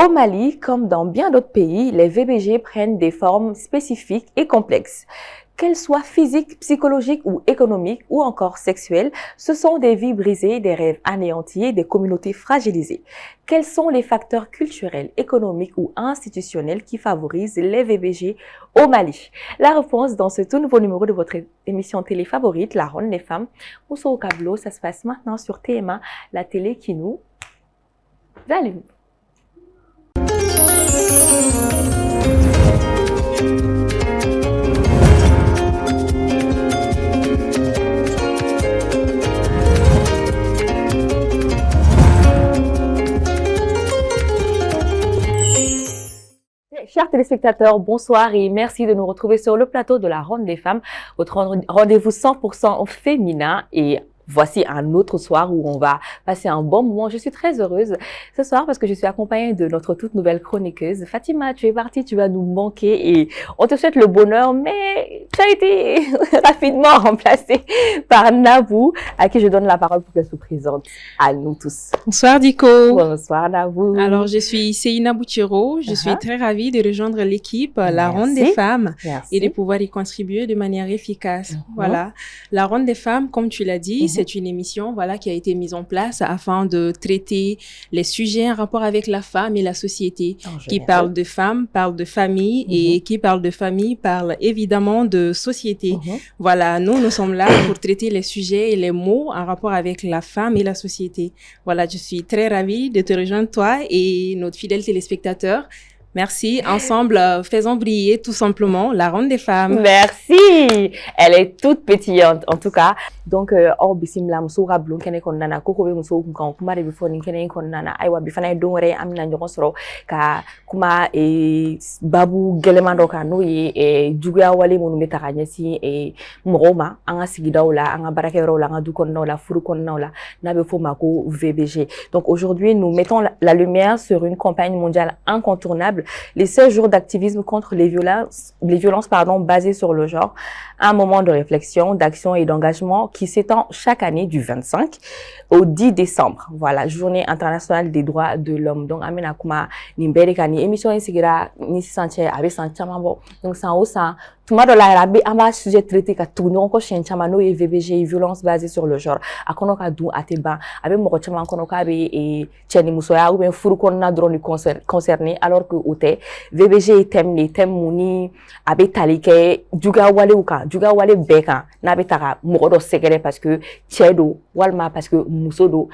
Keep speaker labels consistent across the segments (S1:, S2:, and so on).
S1: Au Mali, comme dans bien d'autres pays, les VBG prennent des formes spécifiques et complexes. Qu'elles soient physiques, psychologiques ou économiques ou encore sexuelles, ce sont des vies brisées, des rêves anéantis, des communautés fragilisées. Quels sont les facteurs culturels, économiques ou institutionnels qui favorisent les VBG au Mali? La réponse dans ce tout nouveau numéro de votre émission télé favorite, La Ronde des Femmes. Mousso au Cablo, ça se passe maintenant sur TMA, la télé qui nous allume. Chers téléspectateurs, bonsoir et merci de nous retrouver sur le plateau de la Ronde des Femmes, votre rendez-vous 100% féminin. Et voici un autre soir où on va passer un bon moment. Je suis très heureuse ce soir parce que je suis accompagnée de notre toute nouvelle chroniqueuse. Fatima, tu es partie, tu vas nous manquer et on te souhaite le bonheur, mais tu as été rapidement remplacée par Nabou, à qui je donne la parole pour qu'elle se présente à nous tous.
S2: Bonsoir Diko.
S1: Bonsoir Nabou.
S2: Alors je suis Seina Boutiro, je suis très ravie de rejoindre l'équipe La Ronde des Femmes et de pouvoir y contribuer de manière efficace. Voilà, La Ronde des Femmes, comme tu l'as dit, c'est une émission qui a été mise en place afin de traiter les sujets en rapport avec la femme et la société. Qui parle de femmes, parle de famille et qui parle de famille parle évidemment de société. Voilà, nous sommes là pour traiter les sujets et les mots en rapport avec la femme et la société. Voilà, je suis très ravie de te rejoindre toi et notre fidèle téléspectateur. Merci. Ensemble, faisons briller tout simplement la Ronde des Femmes.
S1: Merci. Elle est toute pétillante, en tout cas. Donc, bisimila muso ka bulon kɛnɛ kɔnɔna na koko bɛ muso kun kan kuma de bɛ fɔ nin kɛnɛ in kɔnɔna na ayiwa bi fana ye don wɛrɛ an bɛna ɲɔgɔn sɔrɔ ka kuma babu gɛlɛman dɔ kan n'o ye juguya wale minnu bɛ ta ka ɲɛsin mɔgɔw ma an ka sigidaw la an ka baarakɛyɔrɔw la an ka du kɔnɔnaw la furu kɔnɔnaw la n'a bɛ fɔ ma ko VBG. Donc aujourd'hui nous mettons la lumière sur une campagne mondiale incontournable, les 16 jours d'activisme contre les violences basées sur le genre, un moment de réflexion, d'action et d'engagement qui s'étend chaque année du 25 au 10 décembre. Voilà, Journée internationale des droits de l'homme. Donc, amena kuma nimbere kani émission insigira ni sanche abe sanchama bo. Donc, ça au ça tuma do la rabe amba sujet traité ka tugnyon ko shenchama no VBG violence basée sur le genre. Akono ka du ateba abe moko chama kono ka be cheni musoya ou ben furu konna drone concerné alors que ote VBG thème muni abe talike juga wale beka na be taka moko do sekere parce que chedo walma parce que muso do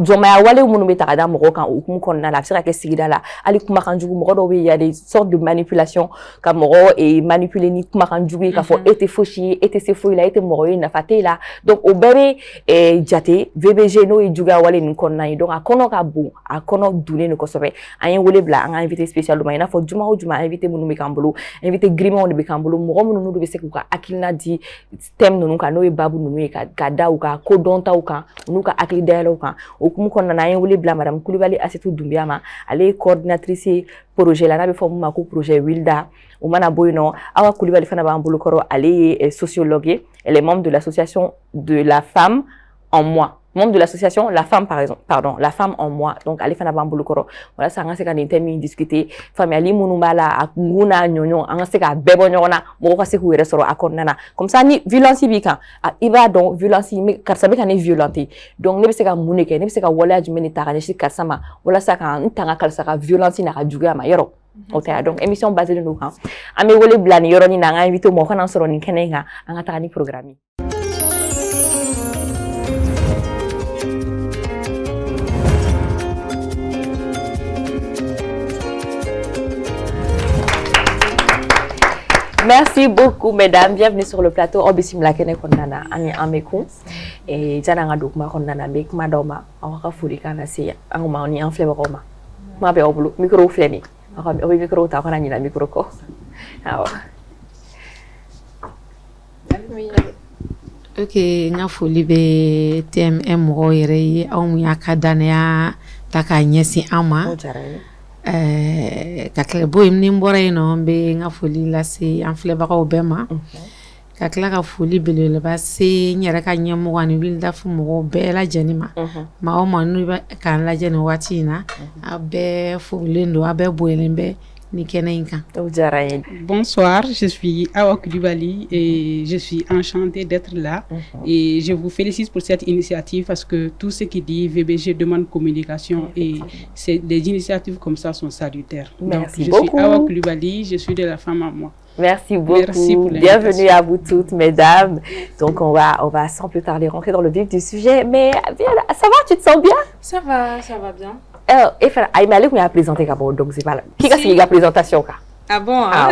S1: jomaya wale munu be taka da moko kan hukum konna la sira ke sigida la ali kuma kan jugu moko do be y a des sortes de manipulation ka moko et manipuler ni kuma kan jugu ka fo ete foshi ete se fo ila ete moko na fate la donc o bere jate VBG no e juga wale ni konna donc akono ka bu akono dune ne ko sobe ayen wole bla an invité spécial do mayna fo juma o juma invité munu be kambulu invité grimo de be kambulu moko munu do be se ka akilna di thème nunu ka no e babu nunu ka da ou ka ko donta ou ka nunu ka akili dialogue ka o kumu konna na yen wole bla madame Kulibali Asetou Doumbia ma ale coordinatrice projet la na be fo ma ko projet Wilda o mana boyno awa Kulibali fana ba ambulu koro ale sociologue, elle est membre de l'association de la femme en moi. Membre de l'association La Femme, La Femme en moi. Donc, allez faire un boulot. Voilà, ça a un thème discuter. Famille, mounoumbala, akuna, nyonyo, on sait qu'à bébonyona, moko se kouire soro akonana. Comme ça, ni violence bika. Il va donc violence, mais car ça n'est violenté. Donc, ne se ka mouneke, ne se ka wala du menita, ne se ka sama. Voilà ça quand un tanga kalsaka violence na rajuga ma yoro. Donc, émission basée de nous. Ame wole blani yoro ni nanga invité mo kana soro ni kenenga, anga tani programme. Merci beaucoup, mesdames. Bienvenue sur le plateau. Obisim la kene konnana ani ameku et jana nga dokuma konnana bek madoma awaka furi kana si anguma oni en fleur roma. Ma be oblu micro fleni. Obi micro ta kana ni la micro ko. Awa.
S3: Ok, nga foli be TMM mo yere aw mu yakadania taka nyesi ama. Kakle boy mni mbora ino be nga foli lasi an flebaka obema ka tila ka foli belebeleba se n yɛrɛ ka ɲɛmɔgɔ ani wulida fo mɔgɔw bɛɛ lajɛlen ma maa o maa n'u bɛ k'an lajɛ nin waati in na a bɛɛ folilen don a bɛɛ boyalen bɛ ni kɛnɛ in kan.
S4: Bonsoir, je suis Awa Coulibaly et je suis enchantée d'être là et je vous félicite pour cette initiative parce que tout ce qui dit VBG demande communication et des initiatives comme ça sont salutaires.
S1: Merci
S4: Donc, je
S1: beaucoup.
S4: suis Awa Coulibaly, je suis de la femme à moi.
S1: Merci beaucoup.
S4: Merci pour
S1: bienvenue à vous toutes, mesdames. Donc, on va sans plus tarder rentrer dans le vif du sujet. Mais ça va, tu te sens bien?
S2: Ça va bien.
S1: Aïmalik m'a présenté donc c'est pas là. Qui a signé la présentation?
S2: Ah bon, hein?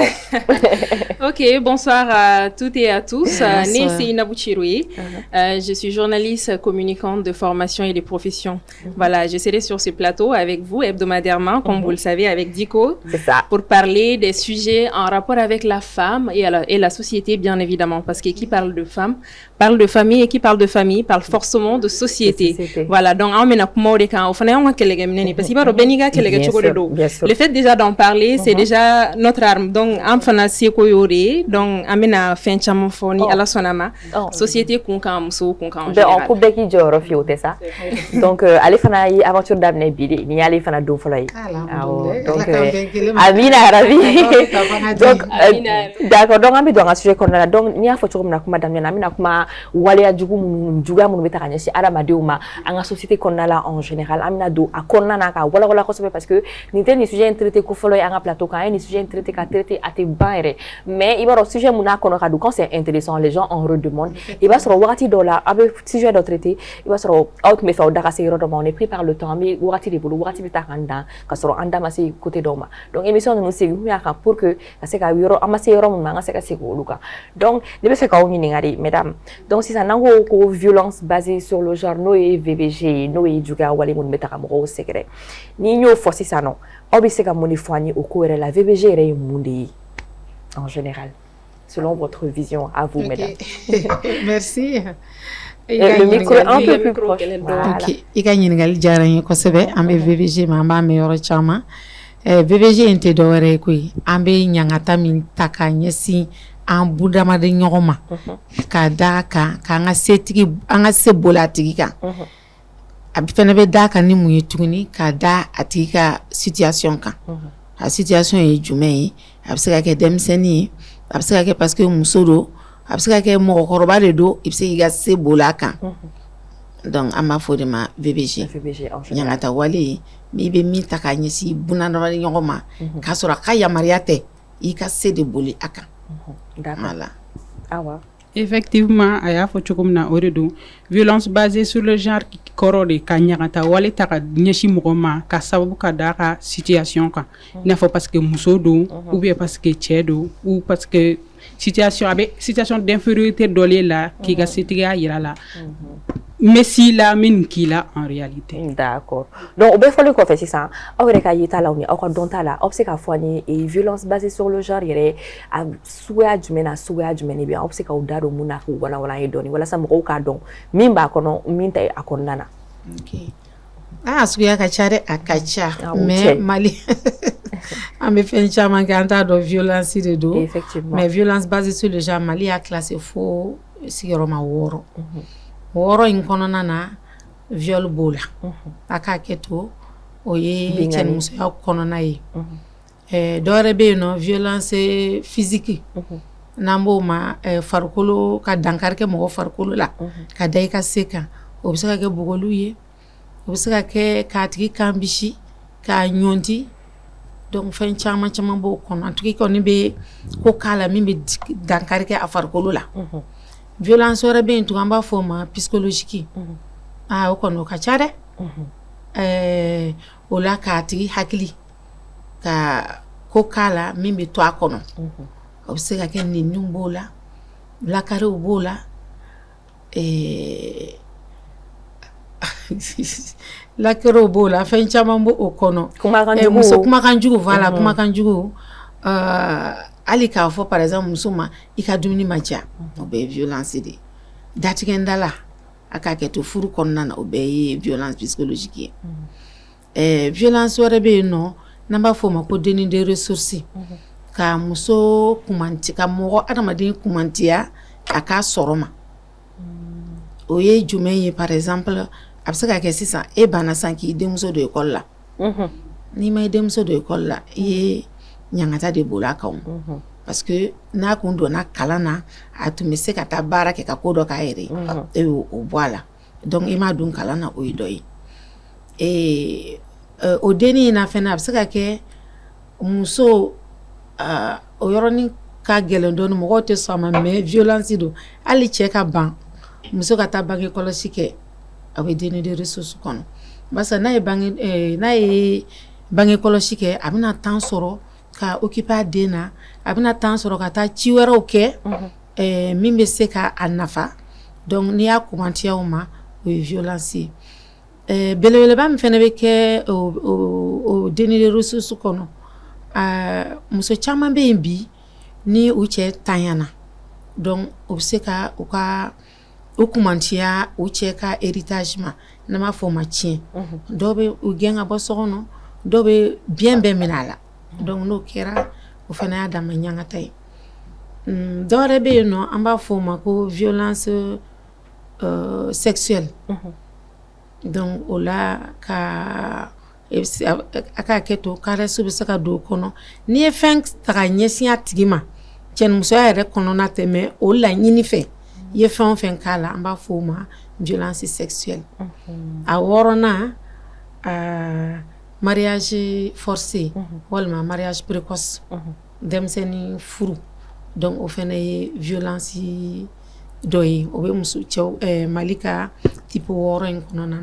S2: Ok, bonsoir à toutes et à tous. Né Seina Bouchiroui. Je suis journaliste communicante de formation et de profession. Voilà, je serai sur ce plateau avec vous hebdomadairement, comme vous le savez, avec Diko, pour parler des sujets en rapport avec la femme et la société, bien évidemment. Parce que qui parle de femme, parle de famille, et qui parle de famille, parle forcément de société. Voilà, donc on mena le fait déjà d'en parler, c'est déjà notre arme. Donc am fana seko yore donc amena fen chamo foni ala sonama société kunkan muso kunkan
S1: ben on coupe beki joro fiote ça donc allez fana yi aventure d'amener bidi ni allez fana do folo yi donc amina ravi donc d'accord donc ami do nga sujet kono donc ni afo choko na kuma damena amina kuma wale ya jugu juga mun beta kanya si adama deuma anga société kono la en général amina do akonna na ka wala ko parce que ni ten ni sujet traité ko folo yi anga plateau ka ni sujet traité ka traité à tes bains mais il va au sujet muna kono ka quand c'est intéressant les gens en redemandent il va se wati dollar avec sujet de traité il va se out me fa daka se rodement on est pris par le temps mais wati de bulu wati bita kanda ka so anda masi côté doma donc émission nous c'est mieux pour que c'est ka yoro amase yoro mun nga c'est ka se ko luka donc debe se ka woni ngari mesdames donc si ça nango ko violence basée sur le genre no et VBG no et juga wale mun beta ka mo secret ni ñoo forcer ça non obiseka moni foigné au cours la VBG est mundi en général selon votre vision à vous mesdames.
S3: Merci.
S1: Le micro est un peu plus proche.
S3: OK, ika ñingal jarani ko sebe ambe VBG ma mba me yoro chama VBG inte do were kuy ambe ñangata min taka ñesi en budama de ñogoma ka daka ka nga setigi anga sebolatigi ka abi fana be da kan ni mun yetuguni ka da atika situation kan a situation est jumɛn a bɛ se ka kɛ denmisɛnnin ye a bɛ se ka kɛ parce que muso do a bɛ se ka kɛ mɔgɔkɔrɔba de do i bɛ se k'i ka se bola kan donc an b'a fɔ de ma VBG ɲangata wale mais i bɛ min ta k'a ɲɛsin bunadamaden ɲɔgɔn ma k'a sɔrɔ a ka yamaruya tɛ i ka se de boli a kan voilà.
S4: Effectivement, aya fo chokomna oredo violence basée sur le genre koro de kanyata wale taka nyeshi mugoma ka sababu ka daka situation ka na fo parce que muso do ou bien parce que chedo ou parce que situation d'infériorité dolé là qui ga setiga yira là mais si la min qui là en réalité
S1: d'accord donc be fole ko fait ça awre ka yita la oni akon donta la obseka foani et violence basée sur le genre yere a suya jumena bien obseka udado muna ko wala yedoni wala sam ko ka don min ba kono min tay akon nana
S3: OK suya ka chare akacha mais mali ambe fen chama kanta do violence de do
S1: effectivement
S3: mais violence basée sur le genre mali a classé faux sigiroma woro woro in konona na viol bola aka keto oye chen muso ya konona yi dore be no violence physique nambo ma farkolo ka dankarke mo farkolo la ka dai ka seka obisa ka bugolu ye obisa ka katiki kambishi ka nyonti donc fen chama bo kono antuki ko ni be ko kala mi be dankarke a farkolo la violence ora ben tu amba forma psychologique o kono ka chare o la ka ti hakili ka ko kala mimbe to akono o se ka ken ni nyumbola la kare o bola la kare o bola fen chama mbo o kono kuma kanjugu voilà kuma kanjugu ali ka fo par exemple musuma ikadumini maja obe violence de datigenda aka ke to furu konna na obe violence psychologique violence wara be no namba fo ma ko deni de ressources ka muso kumanti ka mo adama de kumantiya a k'a sɔrɔ ma o ye jumɛn ye par exemple a bɛ se ka kɛ sisan e banna san k'i denmuso don école la n'i ma i denmuso don école la i ye ɲangata de bolo a kan parce que n'a kun donna kalan na a tun bɛ se ka taa baara kɛ ka ko dɔ k'a yɛrɛ ye e y'o bɔ a la donc i m'a dun kalan na o ye dɔ ye o denni in na fɛnɛ a bɛ se ka kɛ muso o yɔrɔnin ka gɛlɛn dɔɔni mɔgɔw tɛ sɔn a ma mais violence don hali cɛ ka ban muso ka taa bange kɔlɔsi kɛ a bɛ denni de ressources kɔnɔ barisa n'a ye bange kɔlɔsi kɛ a bɛna temps sɔrɔ ka occuper a den na a bɛna temps sɔrɔ ka taa ci wɛrɛw kɛ min bɛ se ka a nafa donc n'i y'a kumantiya o ma o ye violence ye belebeleba min fɛnɛ bɛ kɛ o denni de ressources kɔnɔ muso caman bɛ yen bi ni u cɛ tanyana donc o bɛ se ka u kumantiya u cɛ ka héritage ma n'an b'a fɔ o ma tiɲɛ dɔw bɛ u gɛn ka bɔ so kɔnɔ dɔw bɛ biɲɛ bɛɛ minɛ a la donc n'o kɛra o fana y'a dama ɲangata ye dɔw wɛrɛ bɛ yen nɔ an b'a fɔ o ma ko violence sexuelle donc o la a ka kɛ to caresse bɛ se ka don o kɔnɔ n'i ye fɛn ta ka ɲɛsin a tigi ma cɛnimusoya yɛrɛ kɔnɔna tɛ mais o laɲini fɛ i ye fɛn o fɛn k'a la an b'a fɔ o ma violence sexuelle a 6nan mariage forcé walima mariage précoce denmisɛnnin furu donc o fɛnɛ ye violence dɔ ye o bɛ muso cɛw Mali ka type 6 in kɔnɔna na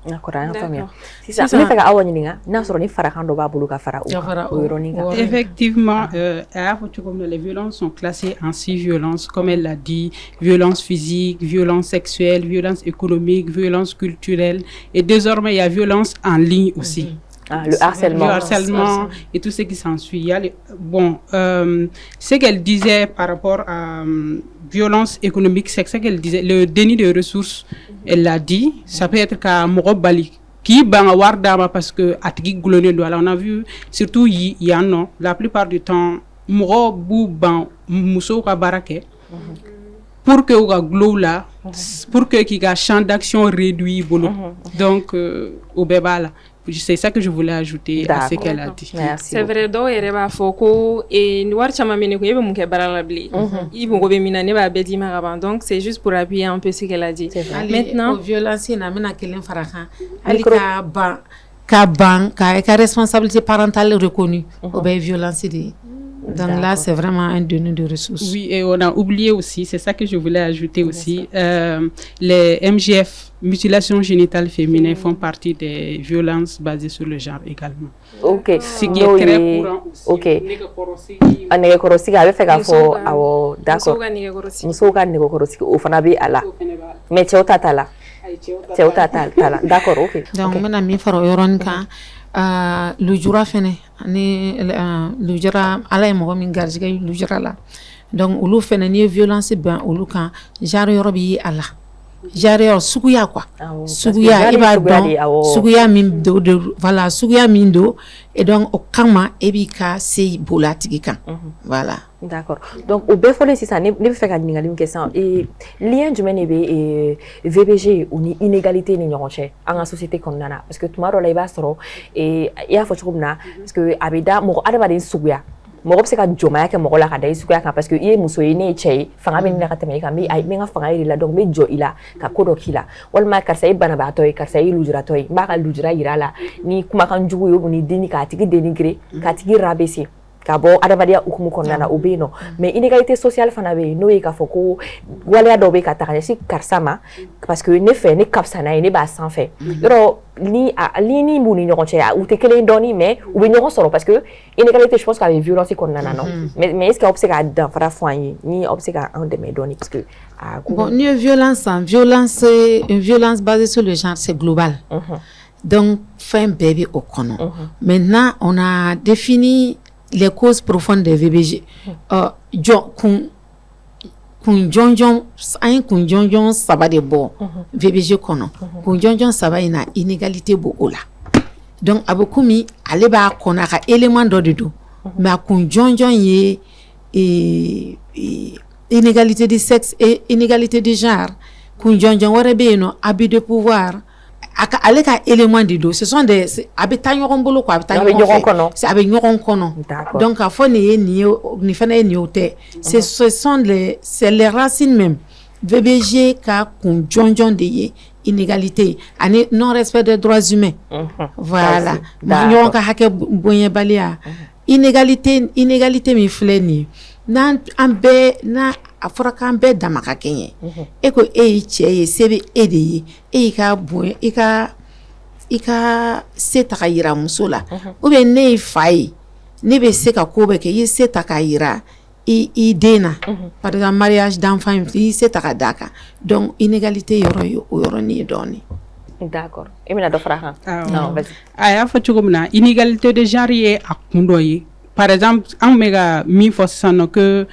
S1: d'accord an y'a faamuya sisan n bɛ fɛ ka Awa ɲininka n'a sɔrɔ ni farakan dɔ b'a bolo ka fara o yɔrɔnin kan
S4: effectivement a y'a fɔ cogo min na les violences sont classées en 6 violences comme elle l'a dit violence physique violence sexuelle violence économique violence culturelle et désormais il y a violence en ligne aussi.
S1: Le harcèlement
S4: et tout ce qui s'ensuit. Il y a ce qu'elle disait par rapport à violence économique, c'est ce qu'elle disait, le déni de ressources, elle l'a dit, ça peut être qu'à Morobali, qui ban wardama parce que atigi glone do on a vu surtout y en a la plupart du temps Morobu ban muso ka barake pour que o glo là pour que qui ga champ d'action réduit bolo donc au bebala. C'est ça que je voulais ajouter à ce qu'elle a dit.
S2: Merci. C'est vrai, donc il va faut que et nous chama mene ko yebe mun ke barala bli. I bo be mina ne ba bedi maraba. Donc c'est juste pour appuyer un peu ce qu'elle a dit.
S3: Maintenant, violence na mena kelen farakan. Ali ka responsabilité parentale reconnue. Au be violence de. Donc là, c'est vraiment un déni de ressources.
S4: Oui, et on a oublié aussi, c'est ça que je voulais ajouter aussi, les MGF, mutilations génitales féminines, font partie des violences basées sur le genre également.
S1: Ok.
S4: Ce qui est très courant aussi.
S1: Ok. Nege korosigi a bɛ fɛ k'a fɔ awɔ d'accord. Musow ka nege korosigi o fana bɛ a la. Mais cɛw ta t'a la. Cɛw ta t'a la. D'accord, ok.
S3: Donc n bɛna min fara o yɔrɔnin kan. Lujura fɛnɛ ani lujura ala ye mɔgɔ min garijɛgɛ lujura la donc olu fɛnɛ ni ye violence ben olu kan genre yɔrɔ bɛ ye a la genre yɔrɔ suguya quoi suguya i b'a dɔn suguya min do voilà suguya min do et donc o kama e b'i ka se boli a tigi kan voilà.
S1: D'accord. Donc au bɛɛ fɔlen sisan ne bɛ fɛ ka ɲininkali min kɛ sisan lien jumɛn de bɛ VBG u ni inégalité ni ɲɔgɔn cɛ an ka société kɔnɔna na parce que tuma dɔ la i b'a sɔrɔ i y'a fɔ cogo min na parce que a bɛ da mɔgɔ adamaden suguya mɔgɔ bɛ se ka jɔmaya kɛ mɔgɔ la ka da i suguya kan parce que i ye muso ye ne ye cɛ ye fanga bɛ ne la ka tɛmɛ i kan n bɛ n ka fanga yir'i la donc n bɛ jɔ i la ka ko dɔ k'i la walima karisa ye banabaatɔ ye karisa ye lujuratɔ ye n b'a ka lujura yir'a la ni kumakan jugu ye o ni deni k'a tigi dénigrer k'a tigi rabaisser ka bɔ adamadenya hukumu kɔnɔna na o bɛ yen nɔ mais inégalité sociale fana bɛ yen n'o ye k'a fɔ ko waleya dɔw bɛ ka ta ka ɲɛsin karisa ma parce que ne fɛ ne ka fisa n'a ye ne b'a sanfɛ yɔrɔ ni b'u ni ɲɔgɔn cɛ u tɛ kelen dɔɔni mais u bɛ ɲɔgɔn sɔrɔ parce que inégalité je pense qu'à bɛ violence kɔnɔna na non mais est-ce que aw bɛ se ka danfara fɔ an ye ni aw bɛ se ka an dɛmɛ dɔɔni parce que
S3: bon n'i ye violence une violence basée sur le genre c'est global donc fɛn bɛɛ bɛ o kɔnɔ maintenant on a défini les causes profondes des VBG. Kun jɔnjɔn saba de bɔ VBG kɔnɔ. Kun jɔnjɔn saba in na inégalité b'o la. Donc a bɛ komi ale b'a kɔnɔ a ka élément dɔ de don. Mais a kun jɔnjɔn ye inégalité de sexe et inégalité de genre kun jonjon wara be no abus de pouvoir aka ale ka élément de dos ce sont des abe ta ɲɔgɔn bolo quoi abe ta ɲɔgɔn kɔnɔ c'est abe ɲɔgɔn kɔnɔ donc a fɔ ni fana ye ni o tɛ ce sont c'est les racines même VBG ka kun jonjon de ye inégalité ani non respect des droits humains voilà ɲɔgɔn ka hakɛ bonyabaliya inégalité min filɛ nin ye n'an bɛɛ na a fɔra k'an bɛɛ dama ka kɛ ɲɛ e ko e ye cɛ ye se bɛ e de ye e y'i ka bonya i ka se ta ka yira muso la ou bien ne ye fa ye ne bɛ se ka ko bɛɛ kɛ i ye se ta ka yira i den na par exemple mariage d'enfant i se ta ka d'a kan donc inégalité yɔrɔ ye o yɔrɔnin ye dɔɔnin.
S1: D'accord. E bɛna dɔ fara kan.
S4: A y'a fɔ cogo min na inégalité de genre ye a kun dɔ ye. Par exemple, an bɛ ka min fɔ sisan nɔ que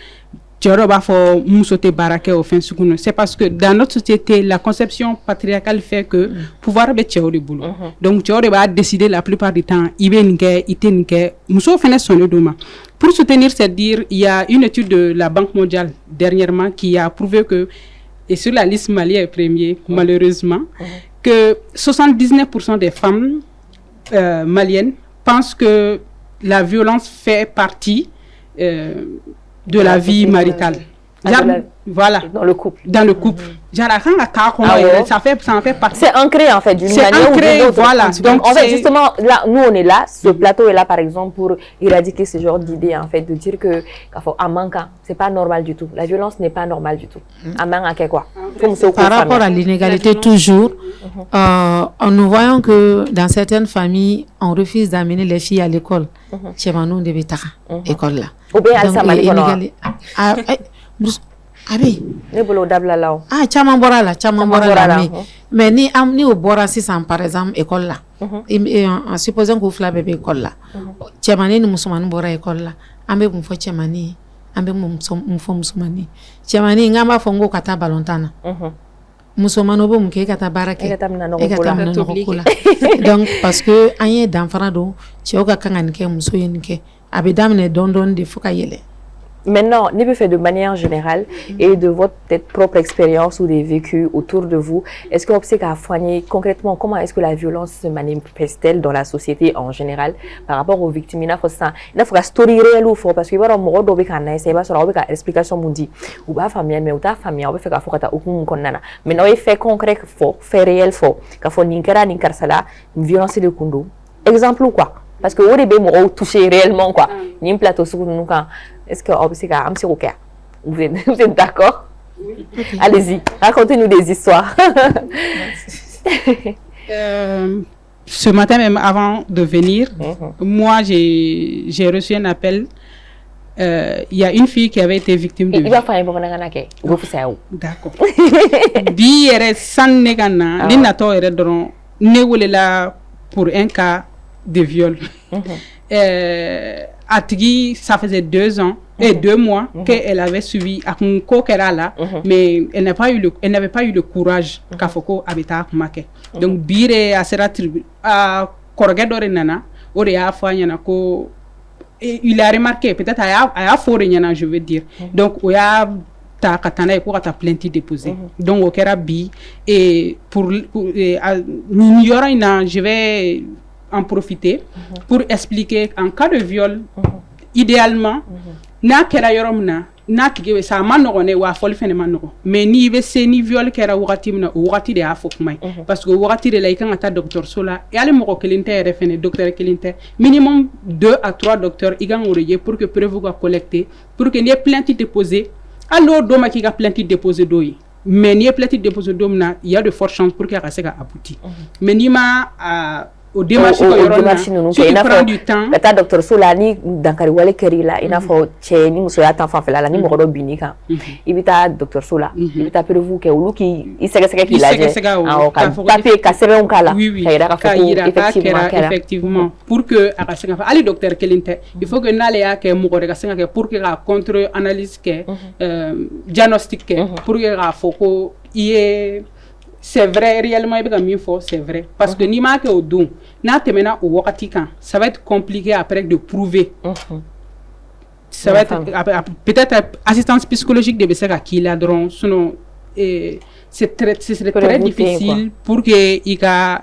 S4: cɛ dɔ b'a fɔ muso tɛ baara kɛ o fɛn sugu ninnu. C'est parce que dans notre société, la conception patriarcale fait que pouvoir bɛ cɛw de bolo. Donc cɛw de b'a décider la plupart du temps i bɛ nin kɛ i tɛ nin kɛ. Musow fɛnɛ sɔnnen don ma. Pour soutenir cette dire, il y a une étude de la Banque mondiale dernièrement qui a prouvé que, et sur la liste Mali est premier, malheureusement, que 79% des femmes maliennes pensent que la violence fait partie de la vie maritale. Voilà.
S1: Dans le couple.
S4: Dans le couple. Ça en fait partie.
S1: C'est ancré en fait d'une manière ou d'une autre.
S4: Voilà.
S1: Donc en fait justement là nous on est là, ce plateau est là par exemple pour éradiquer ce genre d'idée en fait de dire que c'est pas normal du tout. La violence n'est pas normale du tout. Quoi.
S3: Par rapport à l'inégalité toujours, nous voyons que dans certaines familles on refuse d'amener les filles à l'école. Chez nous de betara école là.
S1: Ou bien inégalité.
S3: Abi
S1: ne bolo dabla law
S3: caman bɔra la mais ni o bɔra sisan par exemple école la en supposant k'u fila bɛɛ bɛ école la cɛmani ni musomanin bɔra école la an bɛ mun fɔ cɛmani ye an bɛ mun fɔ musomanin cɛmani n b'a fɔ n ko ka taa balontan na musomanin o bɛ mun kɛ e ka taa baara kɛ e ka taa minɛ nɔgɔ ko la donc parce que an ye danfara don cɛw ka kan ka nin kɛ muso ye nin kɛ a bɛ daminɛ dɔɔni dɔɔni de fo ka yɛlɛ.
S1: Maintenant, Nébé fait de manière générale et de votre propre expérience ou des vécus autour de vous, est-ce que vous savez qu'à Foigné, concrètement, comment est-ce que la violence se manifeste-t-elle dans la société en général par rapport aux victimes? Il faut ça, il faut une story réelle ou faux parce que voilà, mon rôle est qu'on essaie pas sur la explication mundi ou pas famille mais ou ta famille, on peut faire qu'il faut que tu aies konnana. Maintenant, il fait concret faux, fait réel faux, qu'il faut ninkera sala, violence de kundo. Exemple ou quoi? Parce que au début, on touché réellement quoi. Ni un plateau sur nous quand. Est-ce que vous êtes d'accord? Oui. Allez-y, racontez-nous des histoires.
S4: Ce matin même avant de venir, moi j'ai reçu un appel. Il y a une fille qui avait été victime de viol. D'accord. Bi yere san negana, ni nato yere doron ne wolela pour un cas de viol. Atigi, ça faisait 2 ans et 2 mois qu'elle avait suivi à là, mais elle n'avait pas eu le courage qu'à Foko habita kumake. Donc bire a sera tribu a korgedore nana ore a fanya ko il a remarqué peut-être a foré nana je veux dire. Donc o ya ta katana e ko ta plainte déposée. Donc au kera bi et pour je vais en profiter pour expliquer en cas de viol idéalement na kera yoromna na kige sa manogone wa fol fene manogo mais ni be se ni viol kera wagati mna wagati de afokmay parce que wagati de la ikanga ta docteur sola et ale moko kelinte refene docteur kelinte minimum 2 à 3 docteurs igang oreje pour que preuve ga collecter pour que ni plainte déposée alors do ma ki ga plainte déposée doyi mais ni plainte déposée domna il y a de fortes chances pour que ça ga abouti mais ni ma au démarche il prend du temps
S1: ta docteur Solani dankari wale kerila ina fo che ni muso ya tanfa fela la ni mogodo binika ibita docteur Sola ibita prevu ke uluki isega ki laje papier ka sebe on kala
S4: effectivement pour que akasega fa ali docteur kelinte il faut que nale ya ke mogore ka senga ke pour que la contre analyse ke diagnostic ke pour que ga foko ie c'est vrai réellement c'est vrai parce que ni ma ke odun na temena o wakati kan ça va être compliqué après de prouver ça va être peut-être assistance psychologique de bese ka kila dron sinon c'est très difficile pour que il ka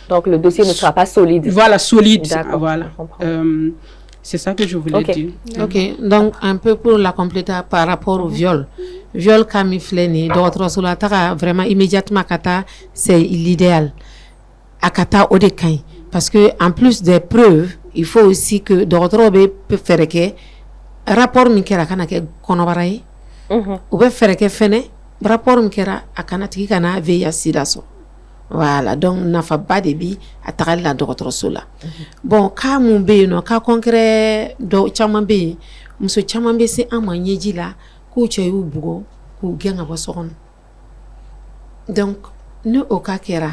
S1: donc le dossier ne sera pas solide.
S4: Voilà, solide. Voilà. C'est ça que je voulais dire.
S3: OK, donc un peu pour la compléter par rapport au viol. Viol kamifleni d'autres sur la tara vraiment immédiatement kata c'est l'idéal. Akata odekai parce que en plus des preuves, il faut aussi que d'autres peut faire que rapport min kera kana ke konobara ye ou be faire que fene rapport min kera akana tigi kana veilla sida so. Voilà, donc nafa ba de bi atagal la dɔgɔtɔrɔso la. Bon, ka mun be yen nɔ, ka concret do caman be yen, muso caman be se an ma ɲɛji la k'u cɛ y'u bugo k'u gɛn ka bɔ so kɔnɔ. Donc ni o ka kɛra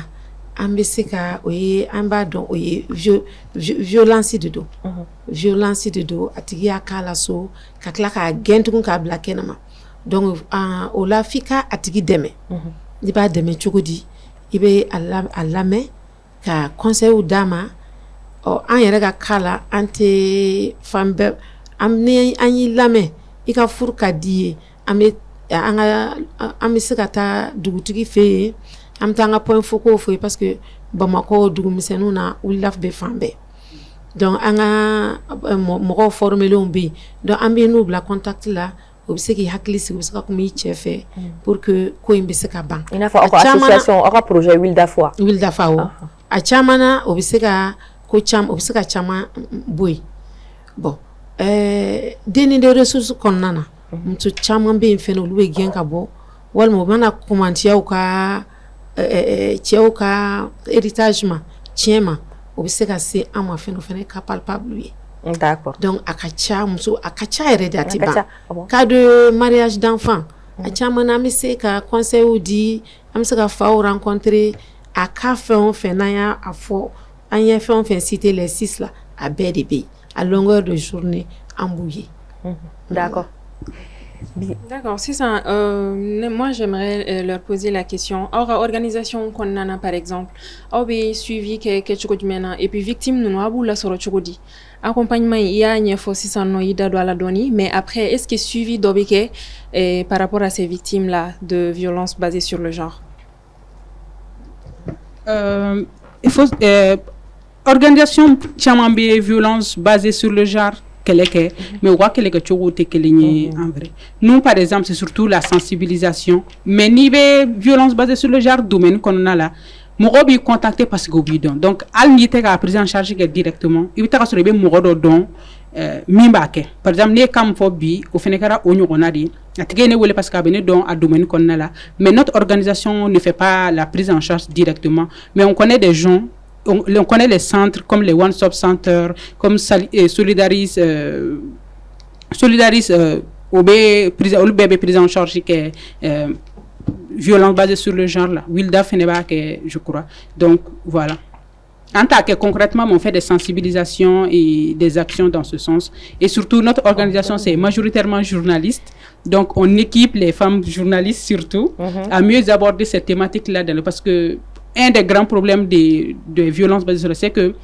S3: an be se ka o ye an b'a dɔn o ye violence de do. Violence de do a tigi y'a k'a la so ka tila k'a gɛn tugun k'a bila kɛnɛma. Donc o la f'i ka a tigi dɛmɛ. I b'a dɛmɛ cogo di? I be a lamɛn ka conseil d'a ma an yɛrɛ ka cas la an tɛ fan bɛɛ ni an y'i lamɛn i ka furu ka di ye an bɛ se ka taa dugutigi fɛ yen an bɛ taa an ka point focaux fɔ ye parce que Bamako dugumisɛnninw na wulila bɛ fan bɛɛ donc an ka mɔgɔw formelenw bɛ yen donc an bɛ n'u bila contact la o bɛ se k'i hakili sigi o bɛ se ka kuma i cɛ fɛ pour que ko in bɛ se ka ban.
S1: I n'a fɔ aw ka association aw ka projet Wildafa.
S3: Wildafa o a caman na o bɛ se ka ko caman o bɛ se ka caman bɔ yen bon denni de ressources kɔnɔna na muso caman bɛ yen fɛnɛ olu bɛ gɛn ka bɔ walima u mana kumantiyaw ka cɛw ka héritage ma tiɲɛ ma o bɛ se ka se an ma fɛn o fɛnɛ ka palpable ye.
S1: D'accord.
S3: Donc a ka ca muso a ka ca yɛrɛ de a ti ban cas de mariage d'enfant a caman na an bɛ se ka conseils di an bɛ se ka faw rencontrer a ka fɛn o fɛn n'an y'a fɔ an ye fɛn o fɛn citer les 6 la a bɛɛ de bɛ yen à longueur de journée an b'u ye.
S1: D'accord.
S2: D'accord, c'est ça. Moi, j'aimerais leur poser la question. Or, organisation qu'on a, par exemple, on a suivi quelque chose et puis victime, nous avons la sorte de accompagnement. Il y a une fois si ça nous aide à la donner, mais après, est-ce que suivi d'obéquer par rapport à ces victimes-là de violences basées sur le genre?
S4: Il faut organisation de violence basée sur le genre. Mais on voit que les choses en vrai. Nous, par exemple, c'est surtout la sensibilisation. Mais niveau violence basée sur le genre domaine qu'on a là, moi, je suis contacté parce que je don. Donc, al n'y était qu'à prise en charge directement. Il était sur le moi don mimbake. Par exemple, les camps phobie, au Fénécara, on y a dit. Parce qu'il y a don à domaine qu'on a là. Mais notre organisation ne fait pas la prise en charge directement. Mais on connaît des gens. On connaît les centres comme les One Stop Center, comme Solidaris, au bébé prise en charge qui est violence basée sur le genre là. Wilda Feneba, je crois. Donc voilà. En tant que concrètement, on fait des sensibilisations et des actions dans ce sens. Et surtout, notre organisation, c'est majoritairement journaliste. Donc, on équipe les femmes journalistes surtout à mieux aborder cette thématique-là. Parce que un des grands problèmes de violence basée sur le c'est que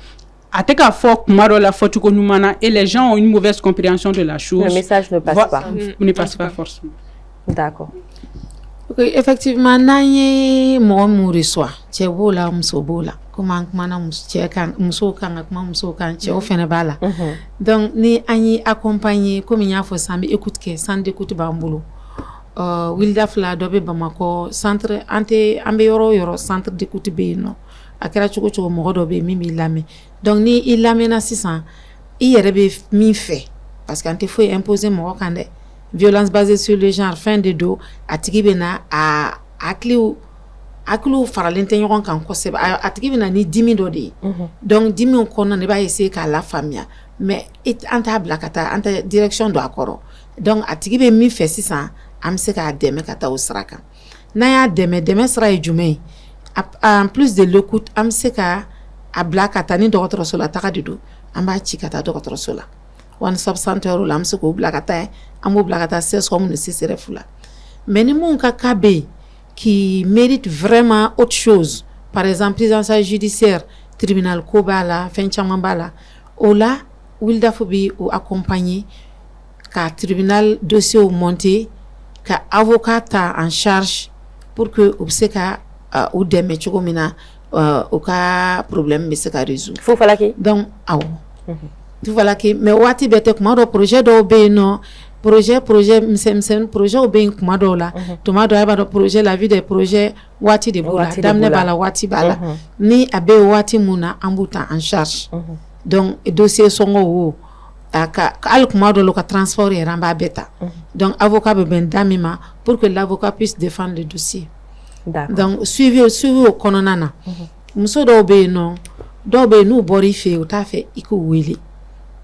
S4: et les gens ont une mauvaise compréhension de la chose.
S1: Le message ne passe pas.
S4: Ne passe pas forcément.
S1: D'accord.
S3: Okay, effectivement, nanye mo reçoit. Cɛ b'o la muso b'o la. Komi an kumana cɛ kan muso kan ka kuma muso kan cɛw fɛnɛ b'a la. Donc ni an y'i accompagner komi n y'a fɔ sisan an bɛ écoute kɛ centre d'écoute b'an bolo. Wilda fila dɔ bɛ Bamakɔ centre an bɛ yɔrɔ o yɔrɔ centre d'écoute bɛ yen nɔ. A kɛra cogo cogo mɔgɔ dɔ bɛ yen min b'i lamɛn. Donc ni i lamɛnna sisan i yɛrɛ bɛ min fɛ parce que an tɛ foyi imposer mɔgɔ kan dɛ. Violence basée sur le genre fin de do a tigi bɛ na a hakiliw faralen tɛ ɲɔgɔn kan kosɛbɛ a tigi bɛ na ni dimi dɔ de ye. Donc dimiw kɔnɔna na i b'a essayer k'a lafaamuya mais an t'a bila ka taa an tɛ direction dɔ a kɔrɔ. Donc a tigi bɛ min fɛ sisan an bɛ se k'a dɛmɛ ka taa o sira kan. N'an y'a dɛmɛ sira ye jumɛn ye? En plus de l'écoute an bɛ se ka a bila ka taa ni dɔgɔtɔrɔso la taga de do an b'a ci ka taa dɔgɔtɔrɔso la. One Stop Center la an bɛ se k'o bila ka taa an b'o bila ka taa CSCOM ni CCRF la. Mais ni mun ka cas bɛ yen qui mérite vraiment autre chose, par exemple prise en charge judiciaire, tribunal ko b'a la, fɛn caman b'a la, o la Wilda bɛ o accompagner ka tribunal dossier monter ka avocat ta en charge pour que u se ka u dɛmɛ cogo min na u ka problème bɛ se ka résoudre
S1: fo falaki
S3: donc aw tu falaki mais waati bɛɛ tɛ kuma dɔ projet dɔw bɛ yen nɔ projet misɛnmisɛn projet bɛ yen kuma dɔw la tuma dɔ a b'a dɔn projet la vie des projets waati de b'o la daminɛ b'a la waati b'a la ni a bɛ waati mun na an b'u ta en charge donc dossier sɔngɔ wo hali kuma dɔ la ka transport yɛrɛ an b'a bɛɛ ta donc avocat bɛ bɛn da min ma pour que l'avocat puisse défendre le dossier donc suivi o kɔnɔna na muso dɔw bɛ yen nɔ dɔw bɛ yen n'u bɔra i fɛ yen u t'a fɛ i k'u wele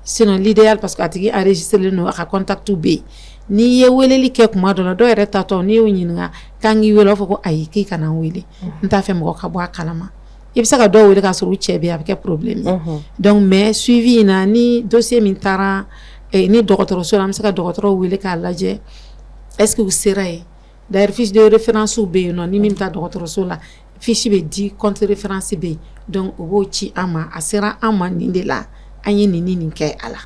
S3: sinon l'idéal parce que a tigi enregistré no a ka contact bɛ yen n'i ye weleli kɛ kuma dɔ la dɔw yɛrɛ tatɔ n'i y'o ɲininka k'an k'i wele a b'a fɔ ko ayi k'i kana n wele n t'a fɛ mɔgɔ ka bɔ a kalama i bɛ se ka dɔw wele k'a sɔrɔ u cɛ bɛ yen a bɛ kɛ problème ye donc mais suivi in na ni dossier min taara ni dɔgɔtɔrɔso la an bɛ se ka dɔgɔtɔrɔw wele k'a lajɛ est-ce que u sera yen d'ailleurs fiche de référence bɛ yen nɔ ni min bɛ taa dɔgɔtɔrɔso la fiche bɛ di contre référence bɛ yen donc o b'o ci an ma a sera an ma nin de la an ye nin kɛ a la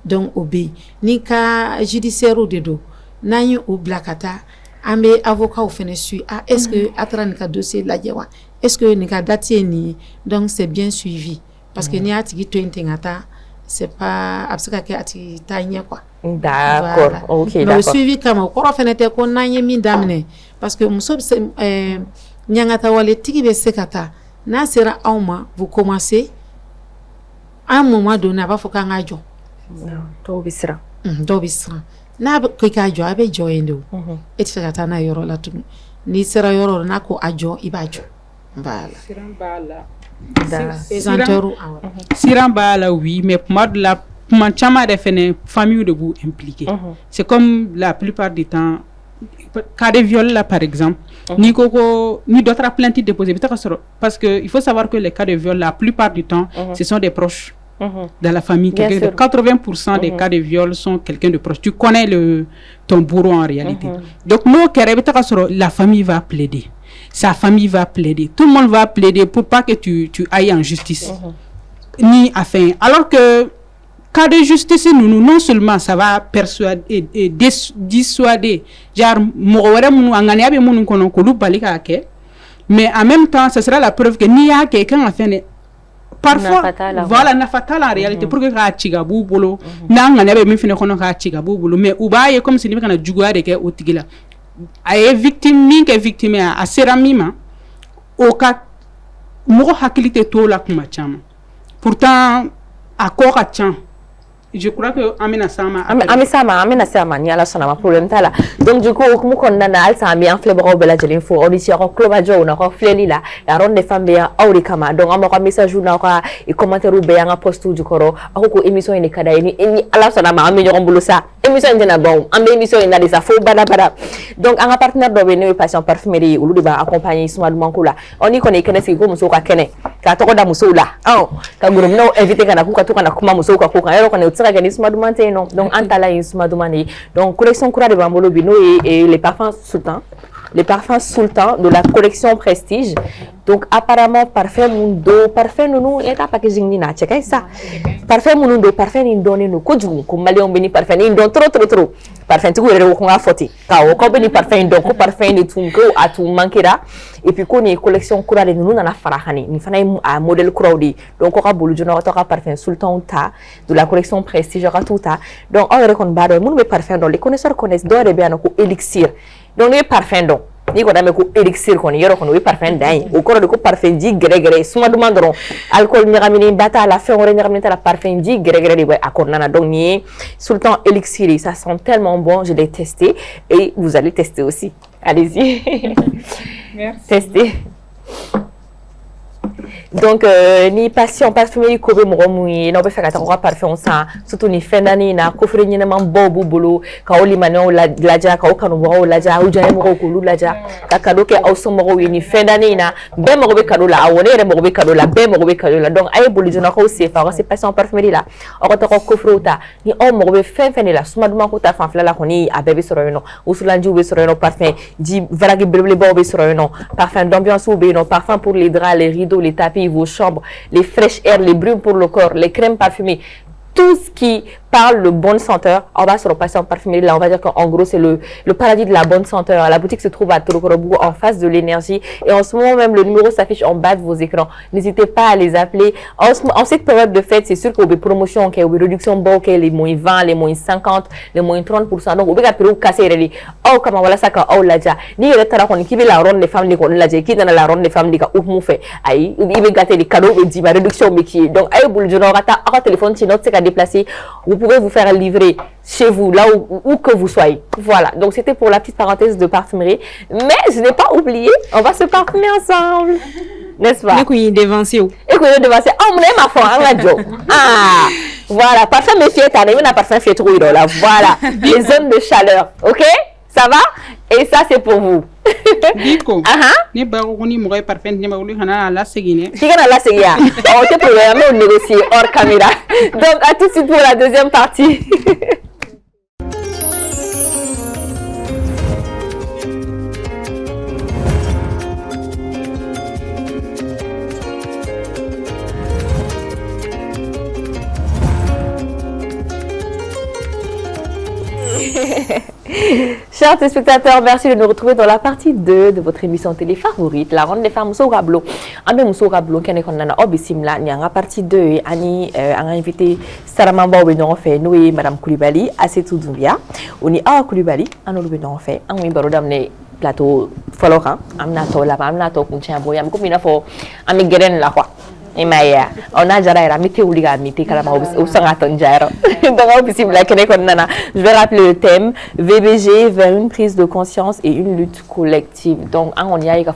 S3: donc o bɛ yen ni ka judiciaire de don n'an ye o bila ka taa an bɛ avocat fana suit est-ce que a taara nin ka dossier lajɛ wa est-ce que nin ka date ye nin ye donc c'est bien suivi parce que n'i y'a tigi to yen ten ka taa c'est pas a bɛ se ka kɛ a tigi t'a ɲɛ quoi.
S1: D'accord, voilà. Ok,
S3: mais
S1: d'accord.
S3: o suivi kama o kɔrɔ fana tɛ ko n'an ye min daminɛ parce que muso bɛ se ɲangata wale tigi bɛ se ka taa n'a sera anw ma vous commencez un moment donné a b'a fɔ k'an k'a jɔ.
S1: dɔw bɛ siran.
S3: dɔw bɛ siran n'a ko i k'a jɔ a bɛ jɔ yen de o e tɛ se ka taa n'a ye yɔrɔ la tugun n'i sera yɔrɔ la n'a ko a jɔ i b'a jɔ. Voilà.
S4: Siran b'a la.
S3: Siran
S4: b'a la oui mais kuma de la kuma caman yɛrɛ fɛnɛ famille de b'u impliquer. C'est comme la plupart du temps cas de viol là par exemple ni dɔ taara plainte déposée i bɛ taa sɔrɔ parce que il faut savoir que les cas de viol la plupart du temps ce sont des proches dans la famille. 80% des cas de viol sont quelqu'un de proche. Tu connais ton bourreau en réalité. Donc n'o kɛra i bɛ taa sɔrɔ la famille va plaider. Sa famille va plaider. Tout le monde va plaider pour pas que tu ailles en justice. Ni afin. Alors que cas de justice, nous, non seulement ça va persuader et dissuader, genre, mais en même temps, ce sera la preuve que n'y a quelqu'un à faire. Parfois, voilà, n'a fatal en réalité pour que tu bolo, n'angane me finir qu'on a bolo, mais ou ba comme si on a joué de au tigila. A victime, ni que victime a séramima, au cas, moi hakilite to la kuma chama. Pourtant, à quoi à cham. Je crois que amina sama ni ala
S1: sona ma problème ta la donc du coup comme qu'on na alsa mi en flebro bela jelin fo audition ko club jo na ko fleli la ronde femme be awri kama donc amako message na ko e commentaire be nga post du koro ako émission ni kada ni ala sona ma ami nyoron bulu sa émission dina bon am émission ina de sa fo bada donc un partenaire do be ne patient parfumerie ulu de ba accompagner suma du mankola on y connaît kenesi ko muso ka kene ka to ko da muso la ka guru no inviter kana ku ka to kana kuma muso ka ko ka yero kana non. Donc donc collection Kura de Bambolo Bino et les parfums sultans de la collection Prestige. Donc apparemment parfum mundo parfum nous eta packaging ni na check ça parfum mundo parfum ni donné nous ko djum ko malion beni parfum ni don trop parfum tu ko ko nga foti ka ko beni parfum donc ko parfum ni tun ko atu mankira et puis ko ni collection Kura de nous na farahani ni fana a modèle crowdy donc ko ka bolu jona to ka parfum sultan ta de la collection Prestige ka tout ta donc on recon ba do mun be parfum donc les connaisseurs connaissent do de bien ko élixir donc les parfum donc ni ko dame ko élixir ko ni yoro ko no parfum dai o ko de ko parfum di gré suma duma doron alcool nyagamini bata la fin on nyagamini la parfum di gré de akonnana donc ni sultan élixir ça sent tellement bon, je l'ai testé et vous allez tester aussi, allez-y.
S4: Merci.
S1: Testez. Donc ni passion parfumerie ko be mo mui no be fekata ko parfum sa surtout ni fendani na ko fere ni na mambo bulu ka oli mano la ja ka o kanu mo la ja o jani mo ko lu la ja ka kado ke o so mo ni fendani na be mo be kado la awone re mo be kado la be mo be kado la donc ay bulu jona ko se fa c'est passion parfumerie la o ko to ko fruta ni o mo be fenfeni la suma duma ko ta fanfla la ko ni abebe soro no usulanju be soro no parfum di varagi bleu bo be soro no parfum d'ambiance ou be no parfum pour les draps les rideaux les tapis, vos chambres, les fraîches airs, les brumes pour le corps, les crèmes parfumées, tout ce qui parle de bonne senteur, on va se repasser en parfumerie. Là, on va dire qu'en gros, c'est le paradis de la bonne senteur. La boutique se trouve à Tolokorobougou, en face de l'énergie. Et en ce moment même, le numéro s'affiche en bas de vos écrans. N'hésitez pas à les appeler. En cette période de fête, c'est sûr qu'il y a des promotions, qu'il y a des réductions, les moins 20, les moins 50, les moins 30%. Donc, on peut casser les oh, comme voilà ça, oh, là, déjà. Ni le tarafon qui veut la ronde des femmes, les qu'on l'a dit, qui dans la ronde des femmes, les cas, où vous fait. Aïe, il veut gâter les cadeaux, et dit, ma réduction, mais qui est. Donc, aïe, boule, je n'aurai pas un téléphone, sinon, c'est qu'à déplacer. Vous pouvez vous faire livrer chez vous, là où que vous soyez. Voilà. Donc, c'était pour la petite parenthèse de parfumerie. Mais je n'ai pas oublié, on va se parfumer ensemble. N'est-ce pas?
S2: Écoutez, devancez.
S1: Écoutez, devancez. Oh, mon ma foi, un radio. Ah, voilà. Parfum méfié, t'as arrivé à parfum fier trop, là. Voilà. Les zones de chaleur. OK? Ça va? Et ça, c'est pour vous.
S4: Biko. Ni baroni mourrait parfum, ni baroni hana la seguine.
S1: Qui est la seguine? On te programme, on négocie hors caméra. Donc, à tout de suite pour la deuxième partie. Chers téléspectateurs, merci de nous retrouver dans la partie 2 de votre émission télé favorite, la ronde des femmes Mousso Rablo. Ambe Mousso Rablo, qui est en obisimla, ni en partie 2, Annie a invité Saramamba Obenon fait, nous et Madame Koulibaly, Assetou Doumbia, on est à Koulibaly, en Obenon fait, en Wimbo d'amener plateau Florent, Amnato, la Amnato, Kuncha Boyam, comme il a fait, Amigren la quoi. Et Maya, on a déjà la météo, la météo, au Sangaton Jaro. Je vais rappeler le thème VBG vers une prise de conscience et une lutte collective. Donc, on y a eu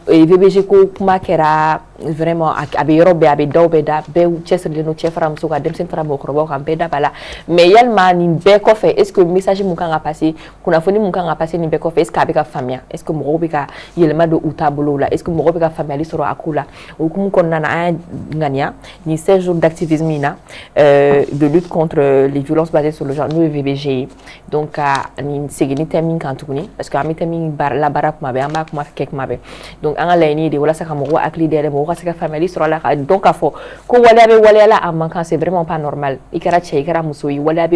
S1: et VBG kuma kera vraiment avec robe avec dobeda be chess de no chef ram so ga dem sen fram ko robo kam beda bala mais yalma ni be ko fait est-ce que message mu kan a passé kuna foni mu kan a passé ni be ko fait est-ce qu'avec famille est-ce que mo robe ka yelma do utabolo là est-ce que mo robe ka famille soro akula ou kum kon nana ngania ni 16 jours d'activisme de lutte contre les violences basées sur le genre nous VBG donc ni segini termine kan tukuni parce que ami termine la barak ma be amba kuma kek ma be donc an la ni de wala saka mo ak leader mo saka famille sur la donc a fo ko wala la en manquant c'est vraiment pas normal ikara che ikara muso yi wala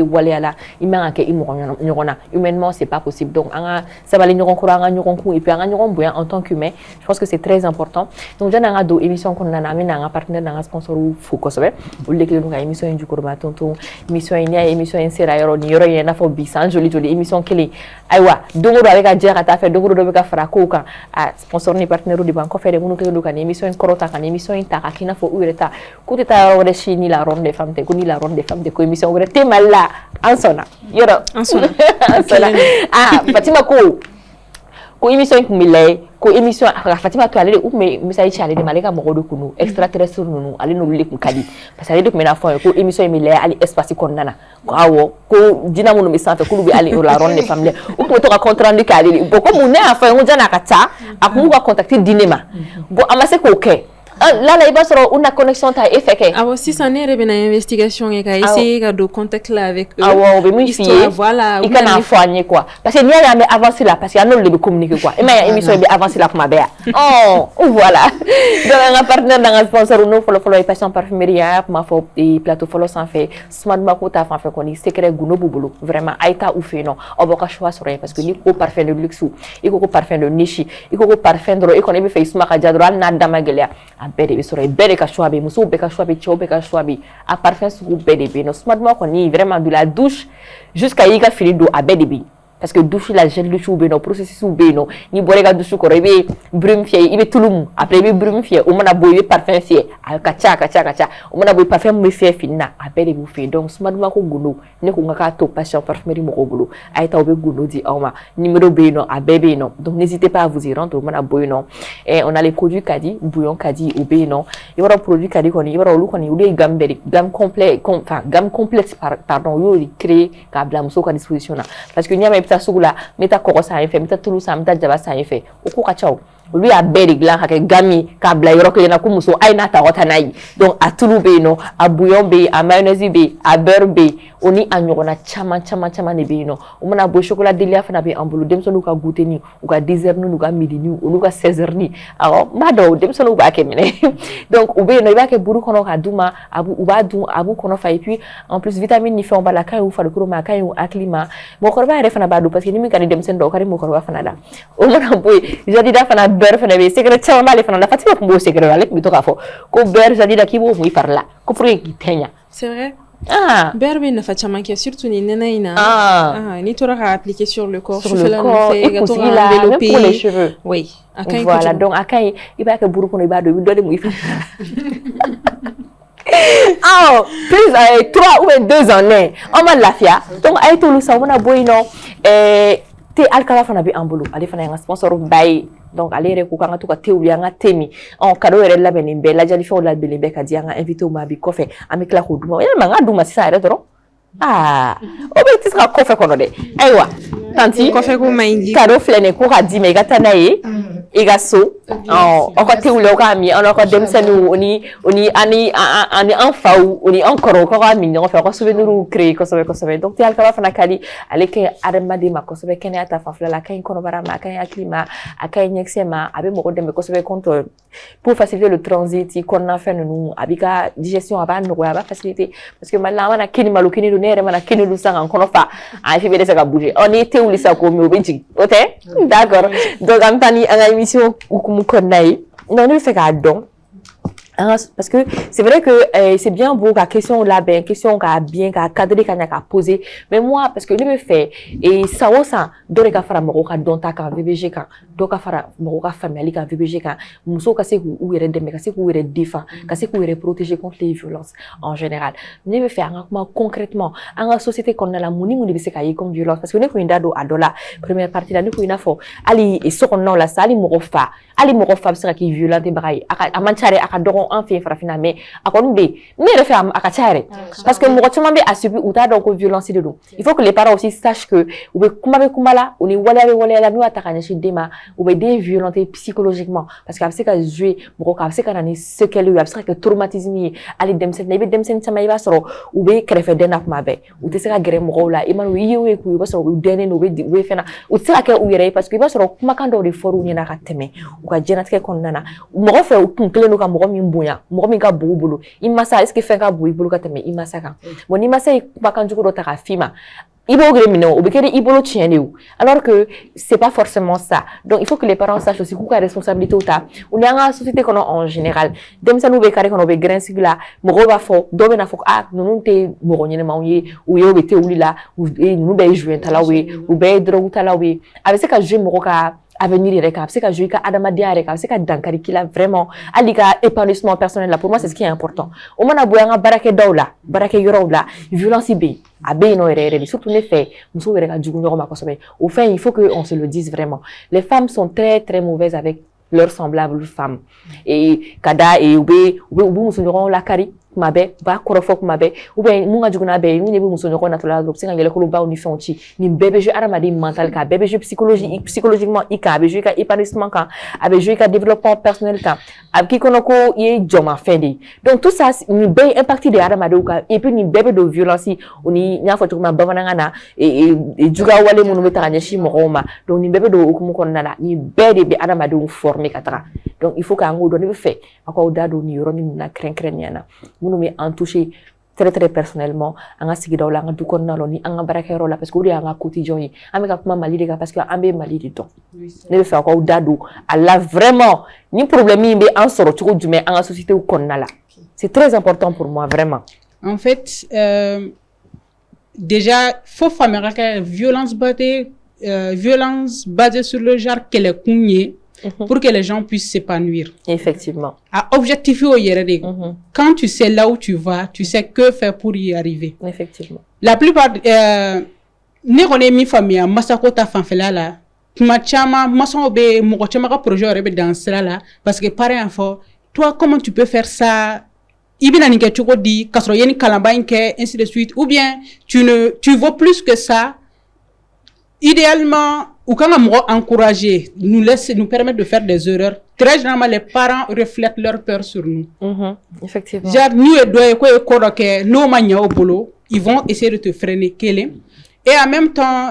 S1: la imanga ke imo nyona humainement c'est pas possible donc an sabali nyoron ko an nyoron ko et puis an nyoron boya en tant qu'humain je pense que c'est très important donc jana nga do émission ko nana amina nga partenaire nga sponsor fu ko sobe o lekle nga émission en jukuru ba tonton émission ina émission en sera yoro ni yoro yana fo bi sans joli émission kele aywa dongo do avec a jera ta fait dongo do be ka fara ko kan sponsor ni partenaire di banko fere munu ke do kan émission en korota kan émission en ta kina fo ureta ko ta wala chini la ronde des femmes te ko ni la ronde des femmes de ko émission wala te malla ansona yoro ansona Fatima ko émission ko milay ko émission Fatima to aller ou mais message chale de malika mo do kunu extraterrestre nunu ali no lek kadi parce que de mena fo ko émission milay ali espace ko nana ko awo ko dina mo no misante ko lubi ali la ronde des femmes ou ko to ka compte rendu kali ko mo ne afa ngo jana kata akumu ko contacter dinema bo amase ko ke là il va sur une connexion ta effet
S2: ah aussi ça n'est pas une investigation et essayer de contact là avec eux
S1: ah ouais mais histoire
S2: voilà
S1: il can soigner quoi parce que n'y a jamais avancé là parce qu'il y a non le communiquer quoi et mais émission est avancé là pour ma belle oh voilà donc un partenaire dans un sponsor nous follow et passion parfumerie pour ma faut et plateau follow sans fait smart mako ta fait qu'on secret guno bubulu vraiment aita ou fait non on va choix sur parce que ni ko parfum de luxe il ko parfum de niche il ko parfum de et qu'on est fait smart jadro na damagelia bede sore bede ka choabe muso be ka choabe chobe ka choabe a parfum su bede be no smartement qu'on est vraiment de la douche jusqu'à y ka fini do a bede be parce que douche la gel douche be no processus be no ni bore ka douche ko rebe brume fier ibe tulum après be brume fier o mana boye parfum fier a kacha o mana boye parfum me fier finna a bede bu fier donc smartement ko guno ne ko ngaka to passion parfumerie mo ko bulo ay taw be guno di awma numéro be no a bebe no donc n'hésitez pas à vous y rendre o mana boye no et on a les produits Kadi bouillon Kadi ou be no il y aura produit Kadi ko ni il y aura lu ko ni ou gamme complet enfin gamme complète pardon yo créé ka blam so ka disposition parce que nyama ta sugula meta koko sa fait meta tulu sa meta jaba sa fait o ko ka chaw olu y'a bɛɛ de dilan ka kɛ gami k'a bila yɔrɔ kelen na ko muso a ye n'a ta ka taa n'a ye donc a tulu bɛ yen nɔ a bouillon bɛ yen a mayonnaise bɛ yen a beurre bɛ yen o ni a ɲɔgɔnna caman de bɛ yen nɔ o mana bɔ chocolat deliya fana bɛ an bolo denmisɛnninw ka goûter ni u ka dessert ni u ka midi ni olu ka 16h ni awɔ n b'a dɔn denmisɛnninw b'a kɛ minɛ donc u bɛ yen nɔ i b'a kɛ buru kɔnɔ k'a d'u ma u b'a dun a b'u kɔnɔ fa et puis en plus vitamine ni fɛnw b'a la a ka ɲi u farikolo ma a ka ɲi u hakili ma mɔgɔkɔrɔba yɛrɛ fana b'a dun parce que ni min ka di denmisɛnnin dɔw o ka di mɔgɔkɔrɔba fana la o mana bɔ yen jadida fana beurre fana bɛ yen secret caman b'ale fana la Fatima tun b'o secret la ale tun bɛ to k'a fɔ ko beurre jadida k'i b'o mun i fari la ko pour que k'i tɛɲa.
S2: C'est vrai. Beurre bɛ nafa caman kɛ surtout ni nɛnɛ in na n'i tora k'a appliquer sur le corps sufɛla ninnu fɛ ka to k'a envelopper
S1: même pour les cheveux
S2: oui a ka ɲi
S1: voilà donc a ka ɲi i b'a kɛ buru kɔnɔ i b'a dɔn i bɛ dɔ de mun i fari la plus 3 ou 2 en 1 on ma lafiya donc a ye t'olu san o mana bɔ yen nɔ thé alcala fana bɛ an bolo ale fana y'an ka sponsor ba ye donc ale yɛrɛ ko k'an ka to ka thé wuli an ka thé min cadeau yɛrɛ labɛnnen bɛɛ lajɛlifɛnw labɛnnen bɛɛ ka di an ka invité ma bi kɔfɛ an bɛ tila k'o d'u ma yalima n k'a d'u ma sisan yɛrɛ dɔrɔn o bɛ tɛ se ka kɔfɛ kɔnɔ dɛ ayiwa tanti
S2: kɔfɛ ko man ɲi
S1: cadeau filɛ nin ye ko ka d'i ma i ka taa n'a ye i ka so aw ka thé wuli aw k'a min aw ka denmisɛnninw o ni an faw o ni an kɔrɔw k'aw k'a min ɲɔgɔn fɛ aw ka souvenirs créer kosɛbɛ donc thé alcala fana ka di ale ka adamaden ma kosɛbɛ kɛnɛya ta fanfɛla la a ka ɲi kɔnɔbara ma a ka ɲi hakili ma a ka ɲi ɲɛkisɛ ma a bɛ mɔgɔ dɛmɛ kosɛbɛ contre pour faciliter le transit kɔnɔnafɛn ninnu a b'i ka digestion a b'a nɔgɔya a b'a faciliter parce que Mali la an mana kini malo kini dun ne yɛrɛ mana kini dun san ka n kɔnɔ fa a fi bɛ se ka bouger n'i ye thé wuli sisan k'o min o bɛ jigin o tɛ d'accord donc an bɛ taa ni an ka émission hukumu kɔnɔna ye donc ne bɛ fɛ k'a dɔn parce que c'est vrai que c'est bien beau ka question labɛn question ka bien ka cadrer ka ɲa ka poser mais moi parce que ne bɛ fɛ san o san dɔ de ka fara mɔgɔw ka dɔnta kan VBG kan dɔ ka fara mɔgɔw ka faamuyali kan VBG kan musow ka se k'u yɛrɛ dɛmɛ ka se k'u yɛrɛ défend ka se k'u yɛrɛ protéger contre les violences en général ne bɛ fɛ an ka kuma concrètement an ka société kɔnɔna la mun ni mun de bɛ se ka ye comme violence parce que ne kun ye da don a dɔ la première partie la ne kun i n'a fɔ hali so kɔnɔnaw la sa hali mɔgɔ fa bɛ se ka k'i violenter baga ye a man ca dɛ a ka dɔgɔn an fɛ yen farafinna mais a kɔni bɛ yen ne yɛrɛ fɛ a ka ca yɛrɛ parce que mɔgɔ caman bɛ a subi u t'a dɔn ko violence de don il faut que les parents aussi sachent que u bɛ kuma la u ni waleya bɛ waleya la n'u y'a ta ka ɲɛsin den ma u bɛ den violenter psychologiquement parce que a bɛ se ka jouer mɔgɔ kan a bɛ se ka na ni séquelles ye a bɛ se ka kɛ traumatisme ye hali denmisɛnnin na i bɛ denmisɛnnin caman i b'a sɔrɔ u bɛ kɛrɛfɛden na kuma bɛɛ u tɛ se ka gɛrɛ mɔgɔw la i ma i ye o ye k'u i b'a sɔrɔ u dɛnnen don u bɛ fɛn na u tɛ se ka kɛ u yɛrɛ ye parce que i b'a sɔrɔ kumakan dɔw de fɔr'u ɲɛna ka tɛmɛ u ka diɲɛlatigɛ kɔnɔna na mɔgɔ fɛ u kun kelen don ka mɔgɔ min bonya mɔgɔ min ka bon u bolo i masa est-ce que fɛn ka bon i bolo ka tɛmɛ i masa kan bon ni masa ye kumakan jugu dɔ ta k'a f'i ma i b'o gere minɛ o bɛ kɛ i bolo tiɲɛ de o alors que c'est pas forcément ça donc il faut que les parents sachent aussi k'u ka responsabilité ta u ni an ka société kɔnɔ en général denmisɛnninw bɛ carré kɔnɔ u bɛ gɛrɛn sigi la mɔgɔw b'a fɔ dɔw bɛ na fɔ ninnu tɛ mɔgɔ ɲɛnɛmanw ye u ye u bɛ thé wuli la ninnu bɛɛ ye joint talaw ye u bɛɛ ye drogue talaw ye a bɛ se ka jouer mɔgɔ ka avenir yɛrɛ kan a bɛ se ka jouer i ka adamadenya yɛrɛ kan a bɛ se ka dankari k'i la vraiment hali ka épanouissement personnel la pour moi c'est ce qui est important o mana bɔ an ka baarakɛdaw la baarakɛyɔrɔw la violence bɛ yen a bɛ yen nɔ yɛrɛ yɛrɛ de surtout ne fɛ musow yɛrɛ ka jugu ɲɔgɔn ma kosɛbɛ o fɛn il faut que on se le dise vraiment les femmes sont très très mauvaises avec leurs semblables femmes et ka da u bɛ muso ɲɔgɔnw lakari kuma bɛɛ u b'a kɔrɔfɔ kuma bɛɛ ou bien mun ka jugu n'a bɛɛ ye mun de bɛ muso ɲɔgɔn natɔla la dɔrɔn u bɛ se ka yɛlɛkolobaw ni fɛnw ci nin bɛɛ bɛ jouer adamaden mental kan a bɛɛ bɛ jouer psychologiquement i kan a bɛ jouer i ka épanouissement kan a bɛ jouer i ka développement personnel kan a bɛ k'i kɔnɔ ko i ye jɔnmafɛn de ye donc tout ça nin bɛɛ ye impact de ye adamadenw kan et puis nin bɛɛ bɛ don violence o ni n y'a fɔ cogo min na bamanankan na juguya wale minnu bɛ ta ka ɲɛsin mɔgɔw ma donc nin bɛɛ bɛ don o hukumu kɔnɔna la nin bɛɛ de bɛ adamadenw former ka taga donc il faut k'an k'o dɔn ne bɛ fɛ a k'aw da don nin yɔrɔnin ninnu na kɛrɛnkɛrɛnnenya na minnu bɛ an toucher très très personnellement an ka sigidaw la an ka du kɔnɔna la ni an ka baarakɛyɔrɔ la parce que o de y'an ka quotidien ye an bɛ ka kuma Mali de kan parce que an bɛ Mali de dɔn ne bɛ fɛ a k'aw da don a la vraiment ni problème min bɛ an sɔrɔ cogo jumɛn an ka société kɔnɔna la c'est très important pour moi vraiment
S4: en fait déjà faut faamuya ka violence basée sur le genre kɛlɛkun ye pour que les gens puissent s'épanouir.
S1: Effectivement.
S4: À objectifier au yéré. Quand tu sais là où tu vas, tu sais que faire pour y arriver.
S1: Effectivement.
S4: La plupart, ne connais mi famille, masako ta fanfela là. Kuma chama, mason be, moko chama ka projet aurait dans cela là. Parce que pareil info, toi comment tu peux faire ça? Ibina ni ke choko di, kasro yeni kalamba inke, ainsi de suite. Ou bien, tu vaux plus que ça. Idéalement, ou quand on encourager, nous permettre de faire des erreurs. Très généralement, les parents reflètent leur peur sur nous.
S1: Effectivement.
S4: Genre, nous, ils vont essayer de te freiner. Et en même temps,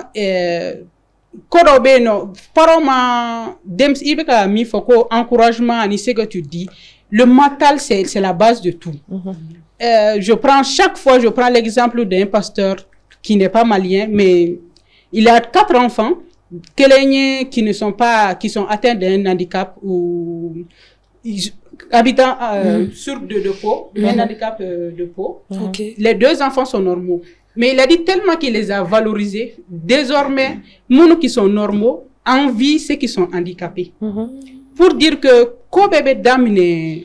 S4: encouragement, ce que tu dis, le mental, c'est la base de tout. Chaque fois, je prends l'exemple d'un pasteur qui n'est pas malien, mais il a 4 enfants, qui sont atteints d'un handicap ou habitant sur de peau, un handicap de peau. Les 2 enfants sont normaux. Mais il a dit tellement qu'il les a valorisés. Désormais, nous qui sont normaux envient ceux qui sont handicapés. Pour dire que quand bébé d'amine,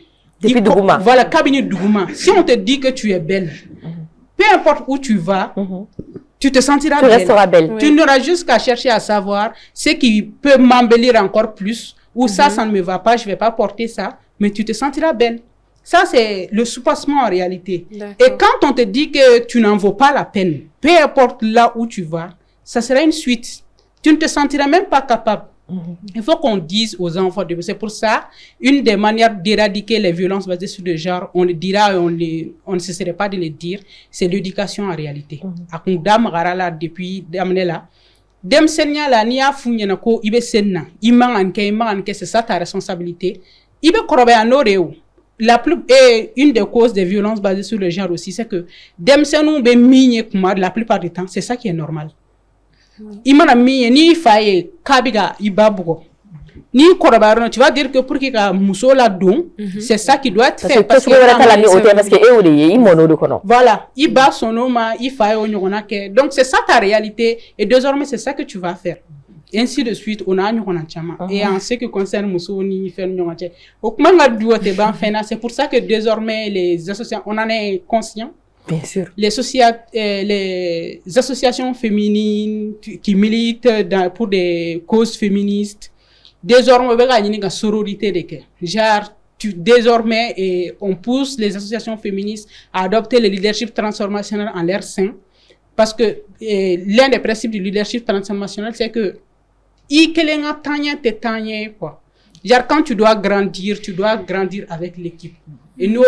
S4: voilà, cabinet Dougouma. Si on te dit que tu es belle, peu importe où tu vas, tu te sentiras belle. Tu
S1: resteras belle.
S4: Tu n'auras juste qu'à chercher à savoir ce qui peut m'embellir encore plus, ou ça ne me va pas, je ne vais pas porter ça, mais tu te sentiras belle. Ça, c'est le soupassement en réalité. Et quand on te dit que tu n'en vaux pas la peine, peu importe là où tu vas, ça sera une suite. Tu ne te sentiras même pas capable. Il faut qu'on dise aux enfants, c'est pour ça, une des manières d'éradiquer les violences basées sur le genre, on le dira et on ne cesserait pas de le dire, c'est l'éducation en réalité. Depuis Damnela, c'est ça ta responsabilité. Une des causes des violences basées sur le genre aussi, c'est que la plupart du temps, c'est ça qui est normal. Imana mi ni faye kabiga ibabugo ni korabaro tu vas dire que pour que muso la don c'est ça qui doit être fait
S1: parce que
S4: voilà iba sonoma ifaye onyona ke donc c'est ça ta réalité et désormais c'est ça que tu vas faire ainsi de suite on a nyona chama et en ce qui concerne muso ni faire nyona che okmanga duote ban fena c'est pour ça que désormais les associations on en est conscient.
S1: Bien sûr.
S4: Les associations féminines qui militent pour des causes féministes, désormais, il y a une sororité de que. Désormais, on pousse les associations féministes à adopter le leadership transformationnel en leur sein. Parce que l'un des principes du leadership transformationnel, c'est que quand tu dois grandir avec l'équipe. Et nous,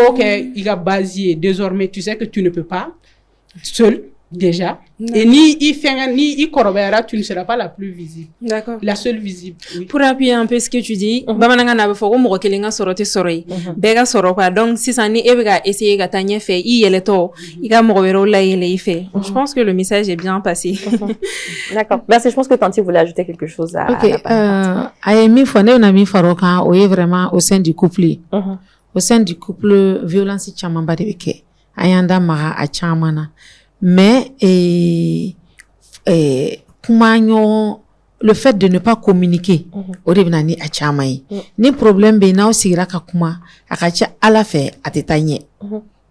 S4: il a basé désormais, tu sais que tu ne peux pas seul déjà. Et ni corobera, tu ne seras pas la plus visible.
S2: D'accord.
S4: La seule visible. Oui.
S2: Pour appuyer un peu ce que tu dis, bamananga na befoko mo kelinga sorote soroi. Bega soroka donc si ça ni ebega essayer gatanye fait yeleto, iga mo wero la yele fait. Je pense que le message est bien passé.
S1: D'accord. Merci, je pense que Tanti voulait ajouter quelque chose à
S3: Aimi fone on a mis faroka oye vraiment au sein du couple. Au sein du couple, violence chamamba de beke. Ayanda mara a chamana. Mais, le fait de ne pas communiquer, au début, ni a chamai. Ni problème, bena, aussi, raka kuma, akacha à la fait, à tétanye.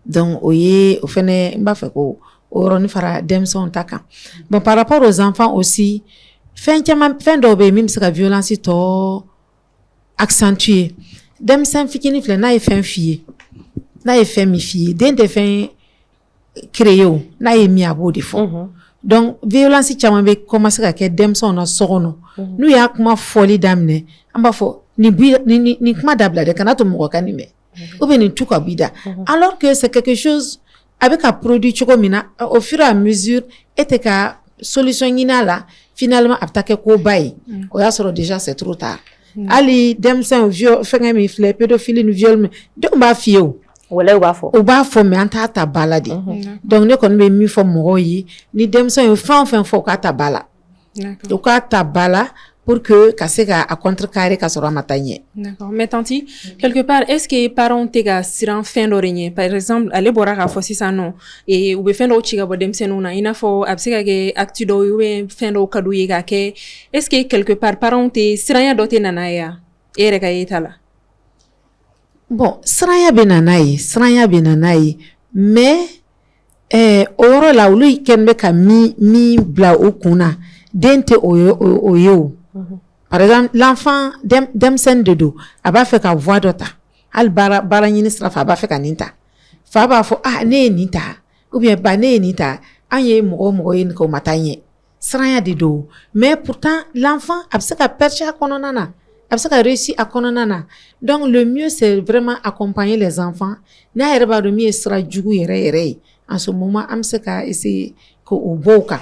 S3: Donc, oye, au fene, mbafeko, oroni fara, demson taka. Bon, par rapport aux enfants aussi, fin d'obé, même si la violence est accentuée. Dem sen fikini fle na efen fie na efen mi fie den te fen créo na emi abo de fo donc violence chama be commencer ka ke dem son na sono nu ya kuma foli damne amba fo ni kuma dabla de kana to mo kanime ou bien ni tuka bida alors que c'est quelque chose avec un produit chokomina au fur et à mesure était ka solution ina la finalement aptake ko bay o ya soro déjà c'est trop tard. Ali demsen viol fenga mi fle pédophilie viol me donc ba fieu
S1: wala ou
S3: ba fo me anta ta balade donc ne kon me mi fo mo yi ni demsen fan fo ka ta bala donc ka ta bala pour que kaseka a contrecarrer ka sora matanye.
S2: D'accord. Mais tanti, quelque part, est-ce que parents tega siran fin d'oreille, par exemple, aller boire à fossi ça non, et ou be fin d'o chiga bodem senuna, ina fo absega ge actu do ou fin d'o kadu yega ke, est-ce que quelque part parents te siranya dote nanaya, et reka yetala?
S3: Bon, siranya benanayi, mais, oro la ou lui kenbe ka mi bla ou kuna, dente oyo. Par exemple, l'enfant demsen de do aba fait ka voix d'ota al bara ministre fa ba fait ka ninta fa ba fo ne nita ou bien ba ne nita anye mo yin ko matanye sranya de do mais pourtant l'enfant a se ka perche a kɔnɔna na a se ka réussir a kɔnɔna na donc le mieux c'est vraiment accompagner les enfants n'a yɛrɛ b'a dɔn min ye sira jugu yɛrɛ ye en ce moment an bɛ se ka essayer ko o b'o kan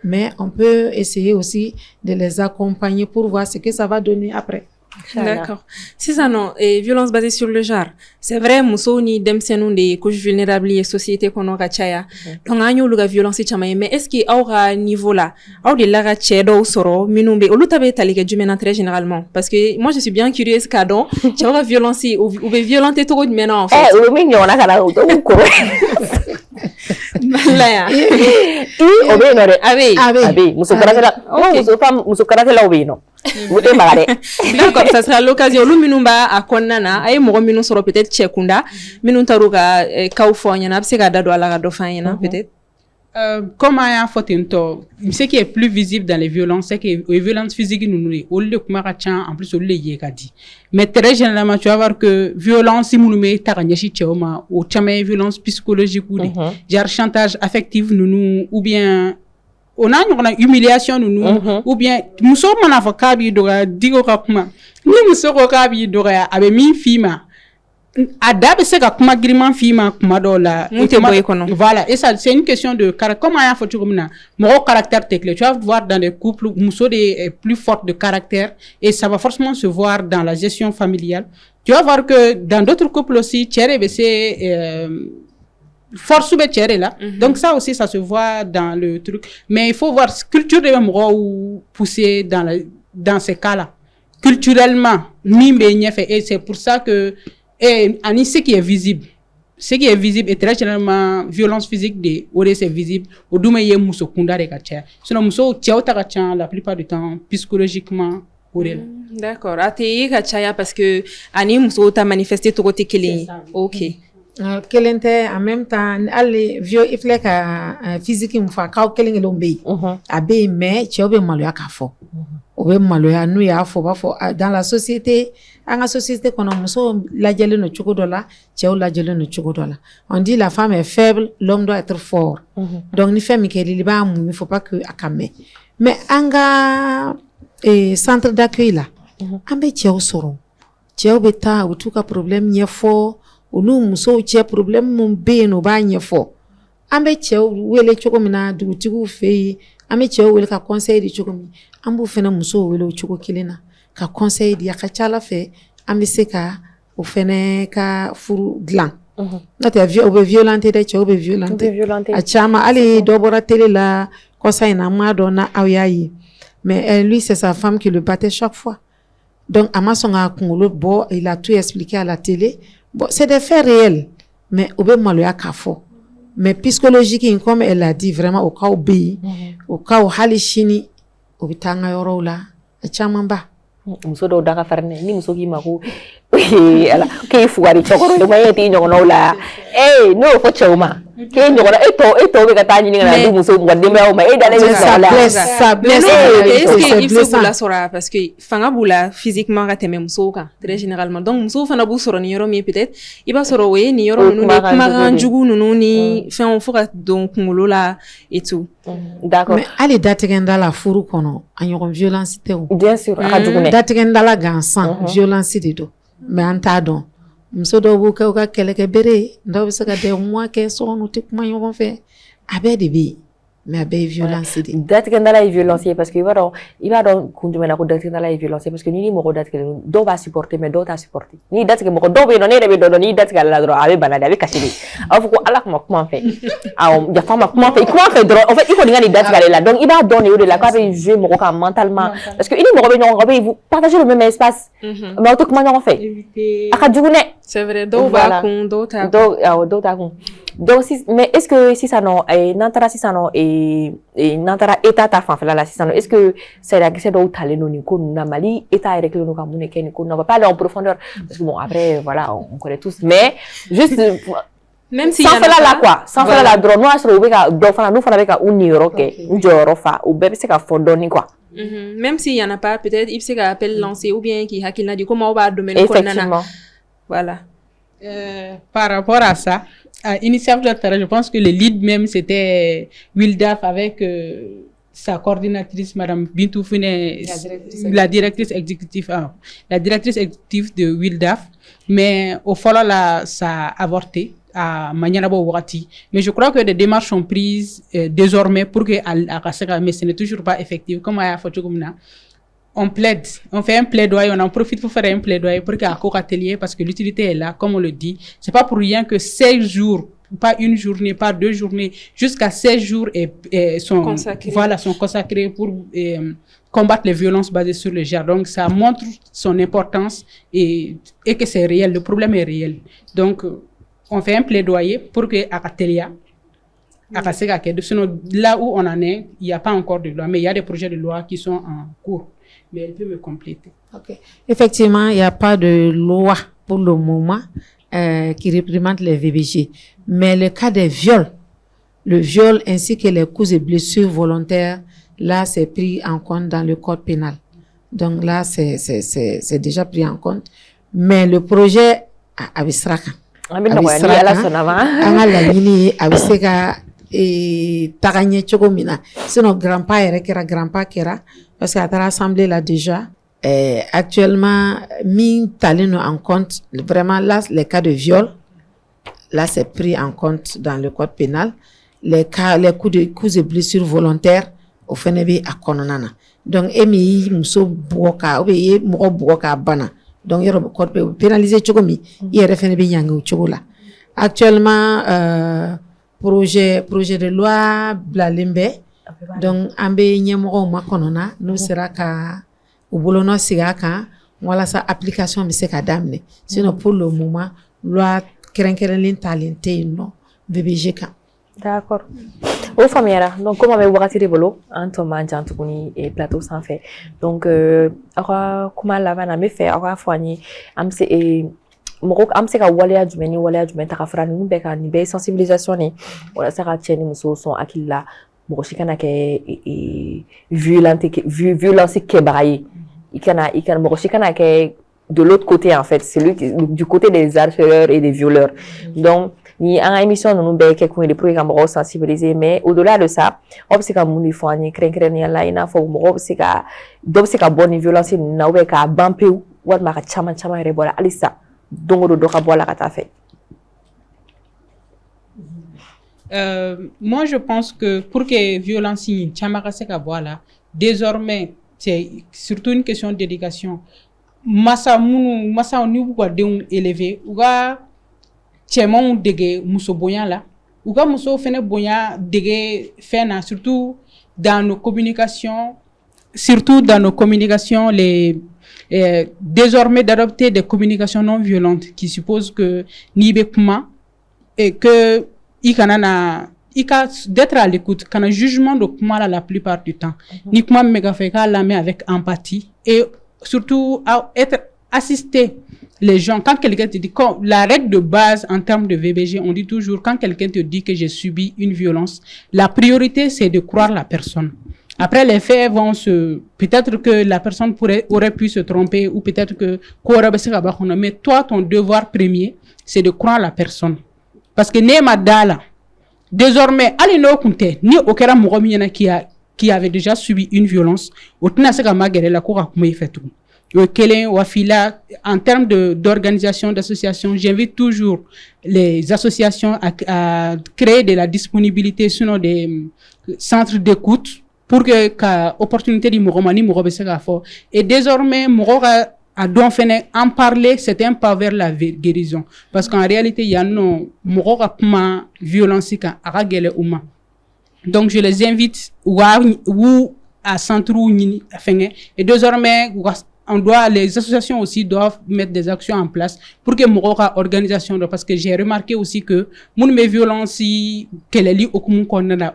S3: mais on peut essayer aussi de les accompagner pour voir ce que ça va donner après.
S2: D'accord. Si ça non, et violence basée sur le genre, c'est vrai, muso ni demsenu de couches vulnérables et société qu'on aura chaya. Donc, agno luga violence chamaye, mais est-ce qu'il aura niveau là, ou de la chedo soro, minumbe, ou l'utabe taliga du ménage généralement? Parce que moi, je suis bien curieuse, cadon, tu auras violence, ou violenter trop de ménage, en fait.
S1: Eh, oui, mais on a kana ou
S2: Malaya.
S1: Obe no re.
S2: Abe.
S1: Muso karate la obe no.
S2: D'accord, ça sera l'occasion. Lu minumba a konnana, ay mogo minu soro peut-être chekunda, minu taruga kaufo nyana, bse ga dado ala ga do fanyana peut-être.
S4: Comme à ce qui est plus visible dans les violences, c'est que les violences physiques nous en plus mais très généralement tu vas voir que violence si nous met ou violence psychologique ou genre chantage affectif nous ou bien on a une humiliation nous ou bien nous sommes en avocat dora digo kakuma ni musoko kabi dora abe mi fima Ada be se ka kuma griman fima kuma do la voilà et ça c'est une question de comment ya faut comme na mon caractère te clé tu vas voir dans les couples muso est plus forte de caractère et ça va forcément se voir dans la gestion familiale tu vas voir que dans d'autres couples aussi tiere be se force be tiere là donc ça aussi ça se voit dans le truc mais il faut voir culture de même ou pousser dans ces cas là culturellement ni be fait et c'est pour ça que et ce qui est visible est très généralement violence physique de c'est visible au douma ye muso kunda de kacha sinon muso tiauta kacha la plupart du temps psychologiquement
S2: d'accord ate kacha parce que ani muso ta manifester to côté kele OK
S3: kelente en même temps alle vieux ifle ka physique mfa ka kelenge lombe abe mais tiobe maloya ka fo obe maloya nu ya fo ba fo dans la société en société qu'on a muso lajele no chukodola tio lajele no chukodola on dit la femme est faible l'homme doit être fort donc ni femme ke liba mu il faut pas que akame mais anga centre d'accueil là ambe tio soro tio beta utuka problème nyefo onu muso che problème mun be no ba nyefo ambe tio wele chokomina dugutigu fe ambe tio wele ka conseil di chokomi ambu fena muso wele choko kilena ka conseil di akachala fe ambe seka o fene ka furu glan note violente de tio be violente a chama ali dobora tele la conseil na mado na awyayi mais lui c'est sa femme qui le battait chaque fois donc amasonga kungolo bo il a tout expliqué à la télé. Bon, c'est des faits réels, mais obe maloya kafo. Mais psychologique, comme elle a dit, vraiment au cas où bi, au cas où halishini, obitanga yorola, achamamba.
S1: Muso do daga farne ni muso ki mako ala ke fuari chokoro do mayeti nyono la no fo choma ke nyono eto be kata ni ngana du muso ngade me o ma dale be
S2: ça blesse est-ce que il faut la sora parce que fanga bula physiquement raté même muso ka très généralement donc muso fana bu soro ni yoro mi peut-être il va soro we ni yoro nu ni kuma ranjugu nu ni fait on fera donc ngolo la et tout
S1: d'accord
S3: mais allez dategenda la furu kono anyo violence te o
S1: bien sûr akadugune
S3: dategenda la gansan violence de do mais anta don mso do bu ka keleke bere ndo bisa ka de moi ke so no te kuma yo fait abe de bi mais abe violence de
S1: dategenda la violence parce que il va donc kundumena ko dategenda la violence parce que ni mo ko dategenda do va supporter mais do ta supporter ni dategenda mo ko do be no ne be do ni dategenda la dro abe banade abe kashiri afu ko ala comment fait ya femme comment fait dro en fait il faut ngani dategenda la donc il va donner de la quoi jouer mo ko mentalement parce que il mo ko be vous partagez le même espace mais auto comment on fait akadugune
S2: c'est vrai do ba kun do ta kun
S1: donc mais est-ce que si ça non nantara si ça non nantara état ta fan là si ça non est-ce que c'est la question do taleno ni ko na mali état avec le no ka mune ken ko on va pas aller en profondeur parce que bon après voilà on connaît tous mais juste
S2: même si
S1: sans faire là quoi sans faire la drone moi sur ka do fana nous fana ka uniro ke njoro fa ou bebe c'est ka fondoni quoi
S2: même s'il y en a pas peut-être il se ka appel lancer ou bien qui hakilna di comment on va domaine ko nana voilà
S4: par rapport à ça initialement je pense que le lead même c'était Wildaf avec sa coordinatrice, Madame Bintou Fune, la directrice exécutive de Wildaf, mais au fond là, ça a avorté à Manianabo Wati. Mais je crois que des démarches sont prises désormais pour que mais ce n'est toujours pas effectif. Comme à Fotogoumna, on plaide, on fait un plaidoyer, on en profite pour faire un plaidoyer pour qu'il y ait un atelier parce que l'utilité est là, comme on le dit. C'est pas pour rien que 16 jours, pas une journée, pas 2 journées, jusqu'à 16 jours sont consacrés pour combattre les violences basées sur le genre. Donc, ça montre son importance et que c'est réel, le problème est réel. Donc, on fait un plaidoyer pour que Akatelia, sinon là où on en est, il n'y a pas encore de loi, mais il y a des projets de loi qui sont en cours. Mais elle peut me compléter.
S3: Okay. Effectivement, il n'y a pas de loi pour le moment qui réprimande les VBG. Mais le cas des viols, le viol ainsi que les coups et blessures volontaires, là, c'est pris en compte dans le code pénal. Donc là, c'est déjà pris en compte. Mais le projet Abisraka. Sinon grand-pa kera parce qu'à l'Assemblée là déjà actuellement min talino en compte vraiment là les cas de viol là c'est pris en compte dans le code pénal les coups et blessures volontaires au fenebi a kononana donc emi muso boka ou be mo boka bana donc yoro code pénalisé chokomi yere fenebi yangu chokola actuellement projet de loi Blalembe donc ambe nyemoko makonona no sera ka ubolono sigaka wala sa application mi se ka damne sinon pour le moment loi kerenkerelin talenté no VBG ka.
S1: D'accord. Au Famiera, donc comme avec Wakati Rebolo, Antoine Jantouni et Plateau sans fait. Donc, comment la vanne a me fait, Foigny, Amse et Morok Amse ka Walia Jumeni, Takafra, Nubeka, Nibe, sensibilisation, voilà, ça a tenu Mousso, son Akila, Moroshikana ke violence kebraï. Ikana Moroshikana ke de l'autre côté, en fait, c'est lui du côté des harceleurs et des violeurs. Donc, ni en émission nous be ke ko de programme ro sensibiliser mais au-delà de ça obsika mundi fani krenkreni la ina fo mo obsika dobsika boni violence na we ka bampe wat ma ka chama rebola alisa dongo do ka bola ka ta fait.
S4: Moi je pense que pour que violence ni chama ka se ka bola désormais c'est surtout une question d'éducation massa ni ko de élevé ouga cɛmanw dege muso bonya la u ka muso fene bonya dege fena surtout dans nos communications les désormais d'adopter des communications non violentes qui supposent que ni be kuma et que d'être à l'écoute kana jugement de kuma la plupart du temps ni kuma mega fait ka la mais avec empathie et surtout à être assisté. Les gens, quand quelqu'un te dit, la règle de base en termes de VBG, on dit toujours, quand quelqu'un te dit que j'ai subi une violence, la priorité, c'est de croire la personne. Après, les faits peut-être que la personne aurait pu se tromper ou peut-être que, mais toi, ton devoir premier, c'est de croire la personne. Parce que, désormais, ni aucun mouromien qui avait déjà subi une violence, en termes d'organisation, d'association, j'invite toujours les associations à créer de la disponibilité sur des centres d'écoute pour que opportunité de Mouromani et désormais Mourora a donc fait en parler, c'est un pas vers la guérison parce qu'en réalité il y a non Mourora violence donc je les invite ou à centre et désormais les associations aussi doivent mettre des actions en place pour que Mourora organisation parce que j'ai remarqué aussi que mes violences qu'elle est liée au commun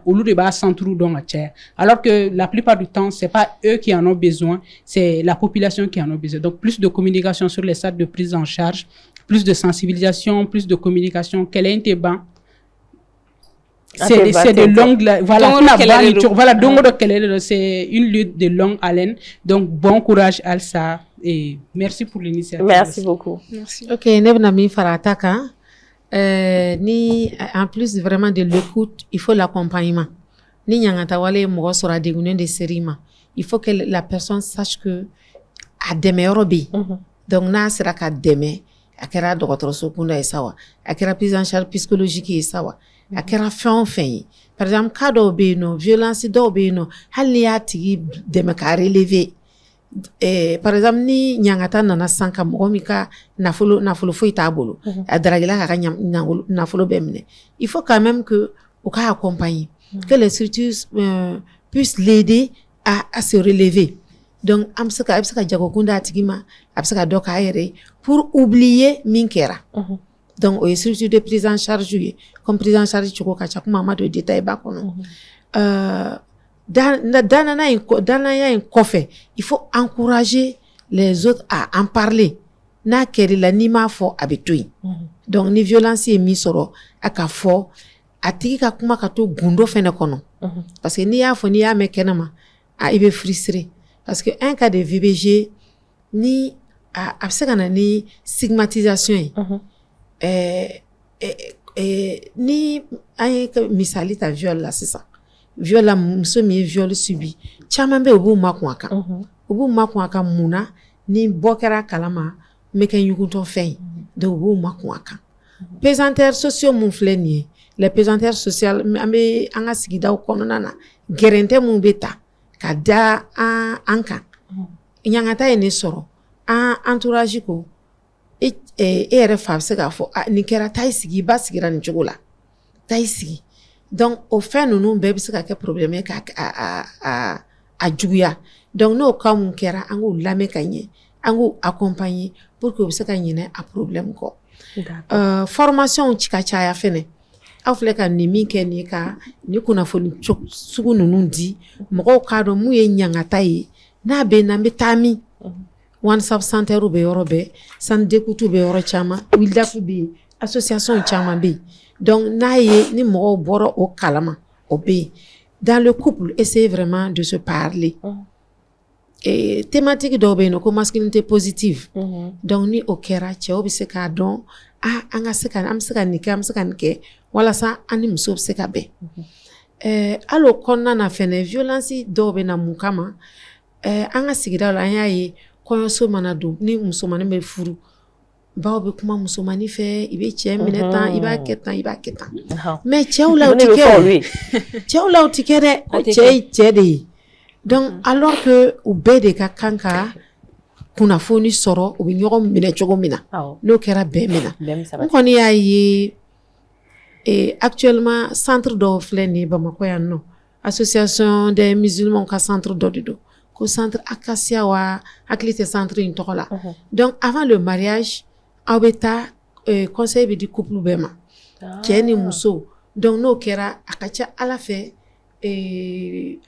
S4: au lieu de bas centre alors que la plupart du temps c'est pas eux qui en ont besoin, c'est la population qui en a besoin. Donc plus de communication sur les stades de prise en charge, plus de sensibilisation, plus de communication qu'elle est un c'est de longue c'est une lutte de longue haleine donc bon courage Alsa et merci pour l'initiative.
S1: Merci beaucoup.
S2: Merci.
S3: OK, nebnami farataka ni en plus vraiment de l'écoute, il faut l'accompagnement. ni ɲangata wale mɔgɔ sɔrɔ a degunnen de ser'i ma il faut que la personne sache que a dɛmɛyɔrɔ bɛ yen donc n'a sera ka dɛmɛ a kɛra dɔgɔtɔrɔso kunda ye sa wa a kɛra prise en charge psychologique ye sa wa a kɛra fɛn o fɛn ye par exemple cas dɔw bɛ yen nɔ violence dɔw bɛ yen nɔ hali n'i y'a tigi dɛmɛ k'a relever par exemple ni ɲangata nana san ka mɔgɔ min ka nafolo foyi t'a bolo a daragila k'a ka nafolo bɛɛ minɛ il faut quand même que o k'a accompagner que les structures puissent l'aider à se relever donc a bɛ se ka jagokun d'a tigi ma a bɛ se ka dɔ k'a yɛrɛ pour oublier min kɛra donc o ye structure de prise en charge ye comme prise en charge cogo ka ca kuma ma don détail ba kɔnɔ danaya in kɔfɛ il faut encourager les autres à en parler n'a kɛra la n'i m'a fɔ a bɛ to yen donc ni violence ye min sɔrɔ a ka fɔ a tigi ka kuma ka to gundo fɛnɛ kɔnɔ parce que n'i y'a fɔ n'i y'a mɛn kɛnɛma i bɛ frustrer parce que un cas de VBG ni a bɛ se ka na ni stigmatisation ye ni an ye misali ta viol la sisan viol la muso min ye viol subi caman bɛ u b'u makun a kan u b'u makun a kan mun na ni bɔ kɛra kalama n bɛ kɛ ɲugutɔ fɛn ye donc u b'u makun a kan pesanteurs sociaux mun filɛ nin ye les pesanteurs sociales an bɛ an ka sigidaw kɔnɔna na gɛrɛntɛ mun bɛ ta ka da an kan ɲangata ye ne sɔrɔ an entourage ko e yɛrɛ fa bɛ se k'a fɔ nin kɛra taa i sigi i ba sigira nin cogo la taa i sigi donc o fɛn ninnu bɛɛ bɛ se ka kɛ problème ye k'a juguya donc n'o cas mun kɛra an k'o lamɛn ka ɲɛ an k'o accompagner pour que o bɛ se ka ɲinɛ a problème kɔ formation ci ka caya fɛnɛ aw filɛ ka nin min kɛ nin ka ni kunnafoni sugu ninnu di mɔgɔw k'a dɔn mun ye ɲangata ye n'a bɛ na n bɛ taa min one stop center bɛ yɔrɔ bɛɛ centre d'écoute bɛ yɔrɔ caman WILDAF bɛ yen association caman bɛ yen donc n'a ye ni mɔgɔw bɔra o kalama o bɛ yen dans le couple essayez vraiment de se parler thématique dɔw bɛ yen nɔ ko masculinité positive donc ni o kɛra cɛw bɛ se k'a dɔn an bɛ se ka nin kɛ an bɛ se ka nin kɛ walasa an ni muso bɛ se ka bɛn hali o kɔnɔna na fɛnɛ violence dɔw bɛ na mun kama an ka sigida la an y'a ye kɔɲɔso mana don ni musomanin bɛ furu baw bɛ kuma musomanin fɛ i bɛ cɛ minɛ tan i b'a kɛ tan i b'a kɛ tan mais cɛw la o tɛ kɛ cɛw la o tɛ kɛ dɛ o cɛ ye cɛ de ye donc alors que u bɛɛ de ka kan ka kunnafoni sɔrɔ u bɛ ɲɔgɔn minɛ cogo min na n'o kɛra bɛɛ min na n kɔni y'a ye actuellement centre dɔw filɛ nin ye Bamakɔ yan nɔ association des musulmans ka centre dɔ de don ko centre Acacia wa hakili tɛ centre in tɔgɔ la donc avant le mariage aw bɛ taa conseil bɛ di couple bɛɛ ma cɛ ni muso donc n'o kɛra a ka ca Ala fɛ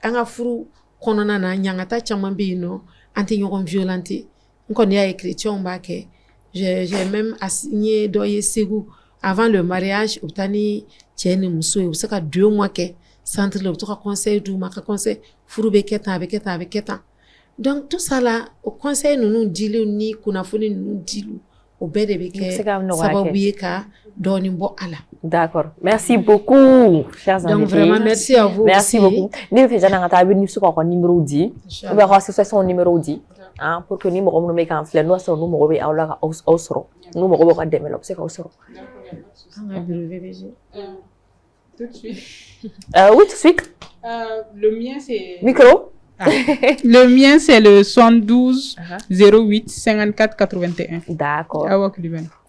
S3: an ka furu kɔnɔna na ɲangata caman bɛ yen nɔ an tɛ ɲɔgɔn violenter n kɔni y'a ye chrétiens b'a kɛ j'ai même n ye dɔ ye Segu avant le mariage u bɛ taa ni cɛ ni muso ye u bɛ se ka 2 mois kɛ centre la u bɛ to ka conseil d'u ma ka conseil furu bɛ kɛ tan a bɛ kɛ tan a bɛ kɛ tan donc tout ça la o conseil ninnu dili ni kunnafoni ninnu dili o bɛɛ de bɛ kɛ sababu ye ka dɔɔnin bɔ a la.
S1: D'accord. Merci beaucoup, chers invités.
S3: Donc vraiment merci à vous.
S1: Merci beaucoup. Ne fais jamais n'entendre bien sur quoi numéro 10. On va voir si c'est son numéro 10. Hein, pour que nous me mettre en fleur, nous sommes nous me à la osro. Nous me revoilà développer c'est osro.
S4: Tout de suite.
S1: Oui, tout de suite.
S4: Le mien c'est.
S1: Micro.
S4: Le mien c'est le 72 08 54 81.
S1: D'accord.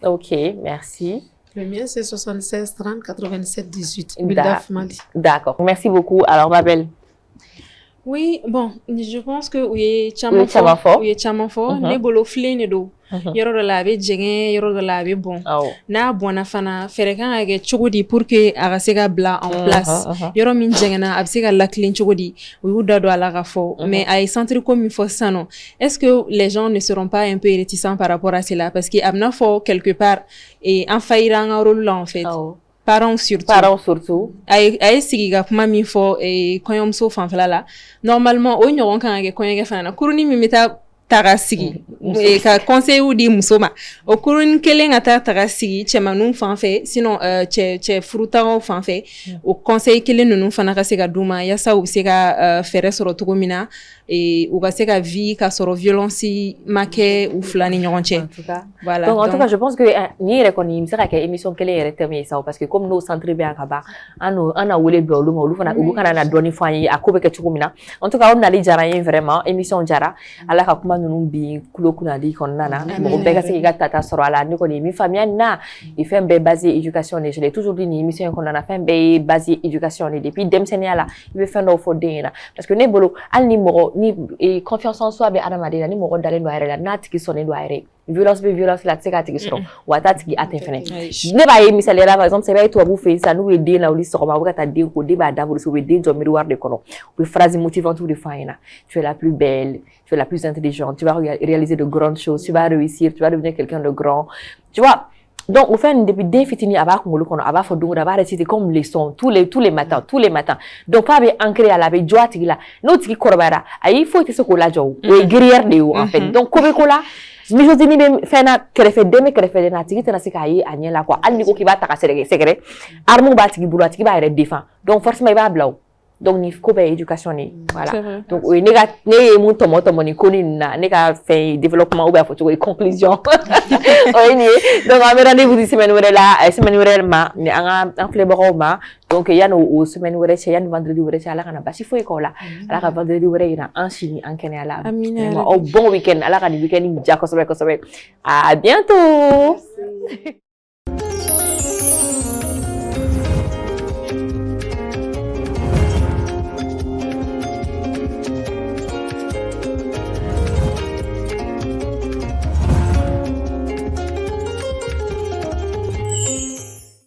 S1: Ok, merci.
S3: Le mien c'est 76 30 87 18. WILDAF Mali.
S1: D'accord. Merci beaucoup. Alors ma belle.
S2: Oui, bon, je pense que oui, chaman fo, ne bolo filé ne do. Yoro de la be jenge, yoro de la be bon. Na bona fana fere kan ka kɛ cogo di pour que a ka se ka bila en place. Yoro min jengena a bɛ se ka lakilen cogo di. O y'u da don a la ka fɔ. Mais a ye centre ko min fɔ sisan nɔ. Est-ce que les gens ne seront pas un peu réticents par rapport à cela parce que a bɛna fɔ quelque part an faillir an ka rôle la en fait. Parents surtout. A ye sigi ka kuma min fɔ kɔɲɔmuso fanfɛla la. Normalement o ɲɔgɔn kan ka kɛ kɔɲɔkɛ fana na. Kuruni min bɛ taa tarasigi ka conseil ou di musoma o kurun kelen ata tarasigi chemanu fanfɛ sinon che frutaro fanfɛ o conseil kelen nunu fana ka se ka duma yasa u se ka fɛrɛ sɔrɔ cogo min na u ka se ka vie ka sɔrɔ violence ma kɛ u fila ni ɲɔgɔn cɛ voilà
S1: donc en tout cas je pense que ni yɛrɛ kɔni mi se ka kɛ émission kelen yɛrɛ thème ye sa parce que comme n'o centre bɛ yan ka ban an na wele bila olu ma olu kana na dɔɔni fɔ an ye a ko bɛ kɛ cogo min na en tout cas o nali diyara n ye vraiment émission diyara ala ka kuma ninnu bi kulo kunnadi kɔnɔna na mɔgɔ bɛɛ ka se k'i ka tata sɔrɔ a la ne kɔni ye min faamuya nin na fɛn bɛɛ basé éducation de je l'ai toujours dit nin émission in kɔnɔna na fɛn bɛɛ ye basé éducation de depuis denmisɛnniya la i bɛ fɛn dɔw fɔ den ɲɛna parce que ne bolo hali ni mɔgɔ ni confiance en soi bɛ adamaden na ni mɔgɔ dalen don a yɛrɛ la n'a tigi sɔnnen don a yɛrɛ violence bɛ violence la a tɛ se k'a tigi sɔrɔ wa a t'a tigi atteint fɛnɛ ne b'a ye misaliya la par exemple sɛbɛn ye tubabu fɛ yen sisan n'u ye den lawuli sɔgɔma u bɛ ka taa den ko den b'a daburu u bɛ den jɔ miroir de kɔnɔ u bɛ phrase motivante de f'a ɲɛna tu es la plus belle tu es la plus intelligente tu vas réaliser de grandes choses tu vas réussir tu vas devenir quelqu'un de grand tu vois. Donc, au fait, depuis den fitini, a b'a kunkolo kɔnɔ, a b'a fɔ don o don, a b'a réciter comme leçon tous les matins. Donc, pas bɛ ancré a la, a bɛ jɔ a tigi la. N'o tigi kɔrɔbayara, ayi foyi tɛ se k'o lajɔ o. O ye guerrière de ye en fait. Donc, ko bɛ ko la, misogynie bɛ fɛn na kɛrɛfɛden bɛ kɛrɛfɛden na, a tigi tɛna se k'a ye a ɲɛ la quoi. Hali n'i ko k'i b'a ta ka sɛgɛrɛ, arme b'a tigi bolo, a tigi b'a yɛrɛ défend. Donc, forcément, i b'a bila o. Donc ni ko bɛ éducation de voilà donc o ye ne ye mun tɔmɔ ni ko nin na ne ka fɛn développement ou bien fɔ cogo ye conclusion o ye nin ye donc an bɛ rendez-vous di semaine wɛrɛ la semaine wɛrɛ ma ni an filɛbagaw ma donc yanni o semaine wɛrɛ cɛ yanni vendredi wɛrɛ cɛ ala kana basi foyi k'aw la ala ka vendredi wɛrɛ yira an si ni an kɛnɛya la
S2: amina
S1: bon week-end ala ka nin week-end diya kosɛbɛ kosɛbɛ à bientôt.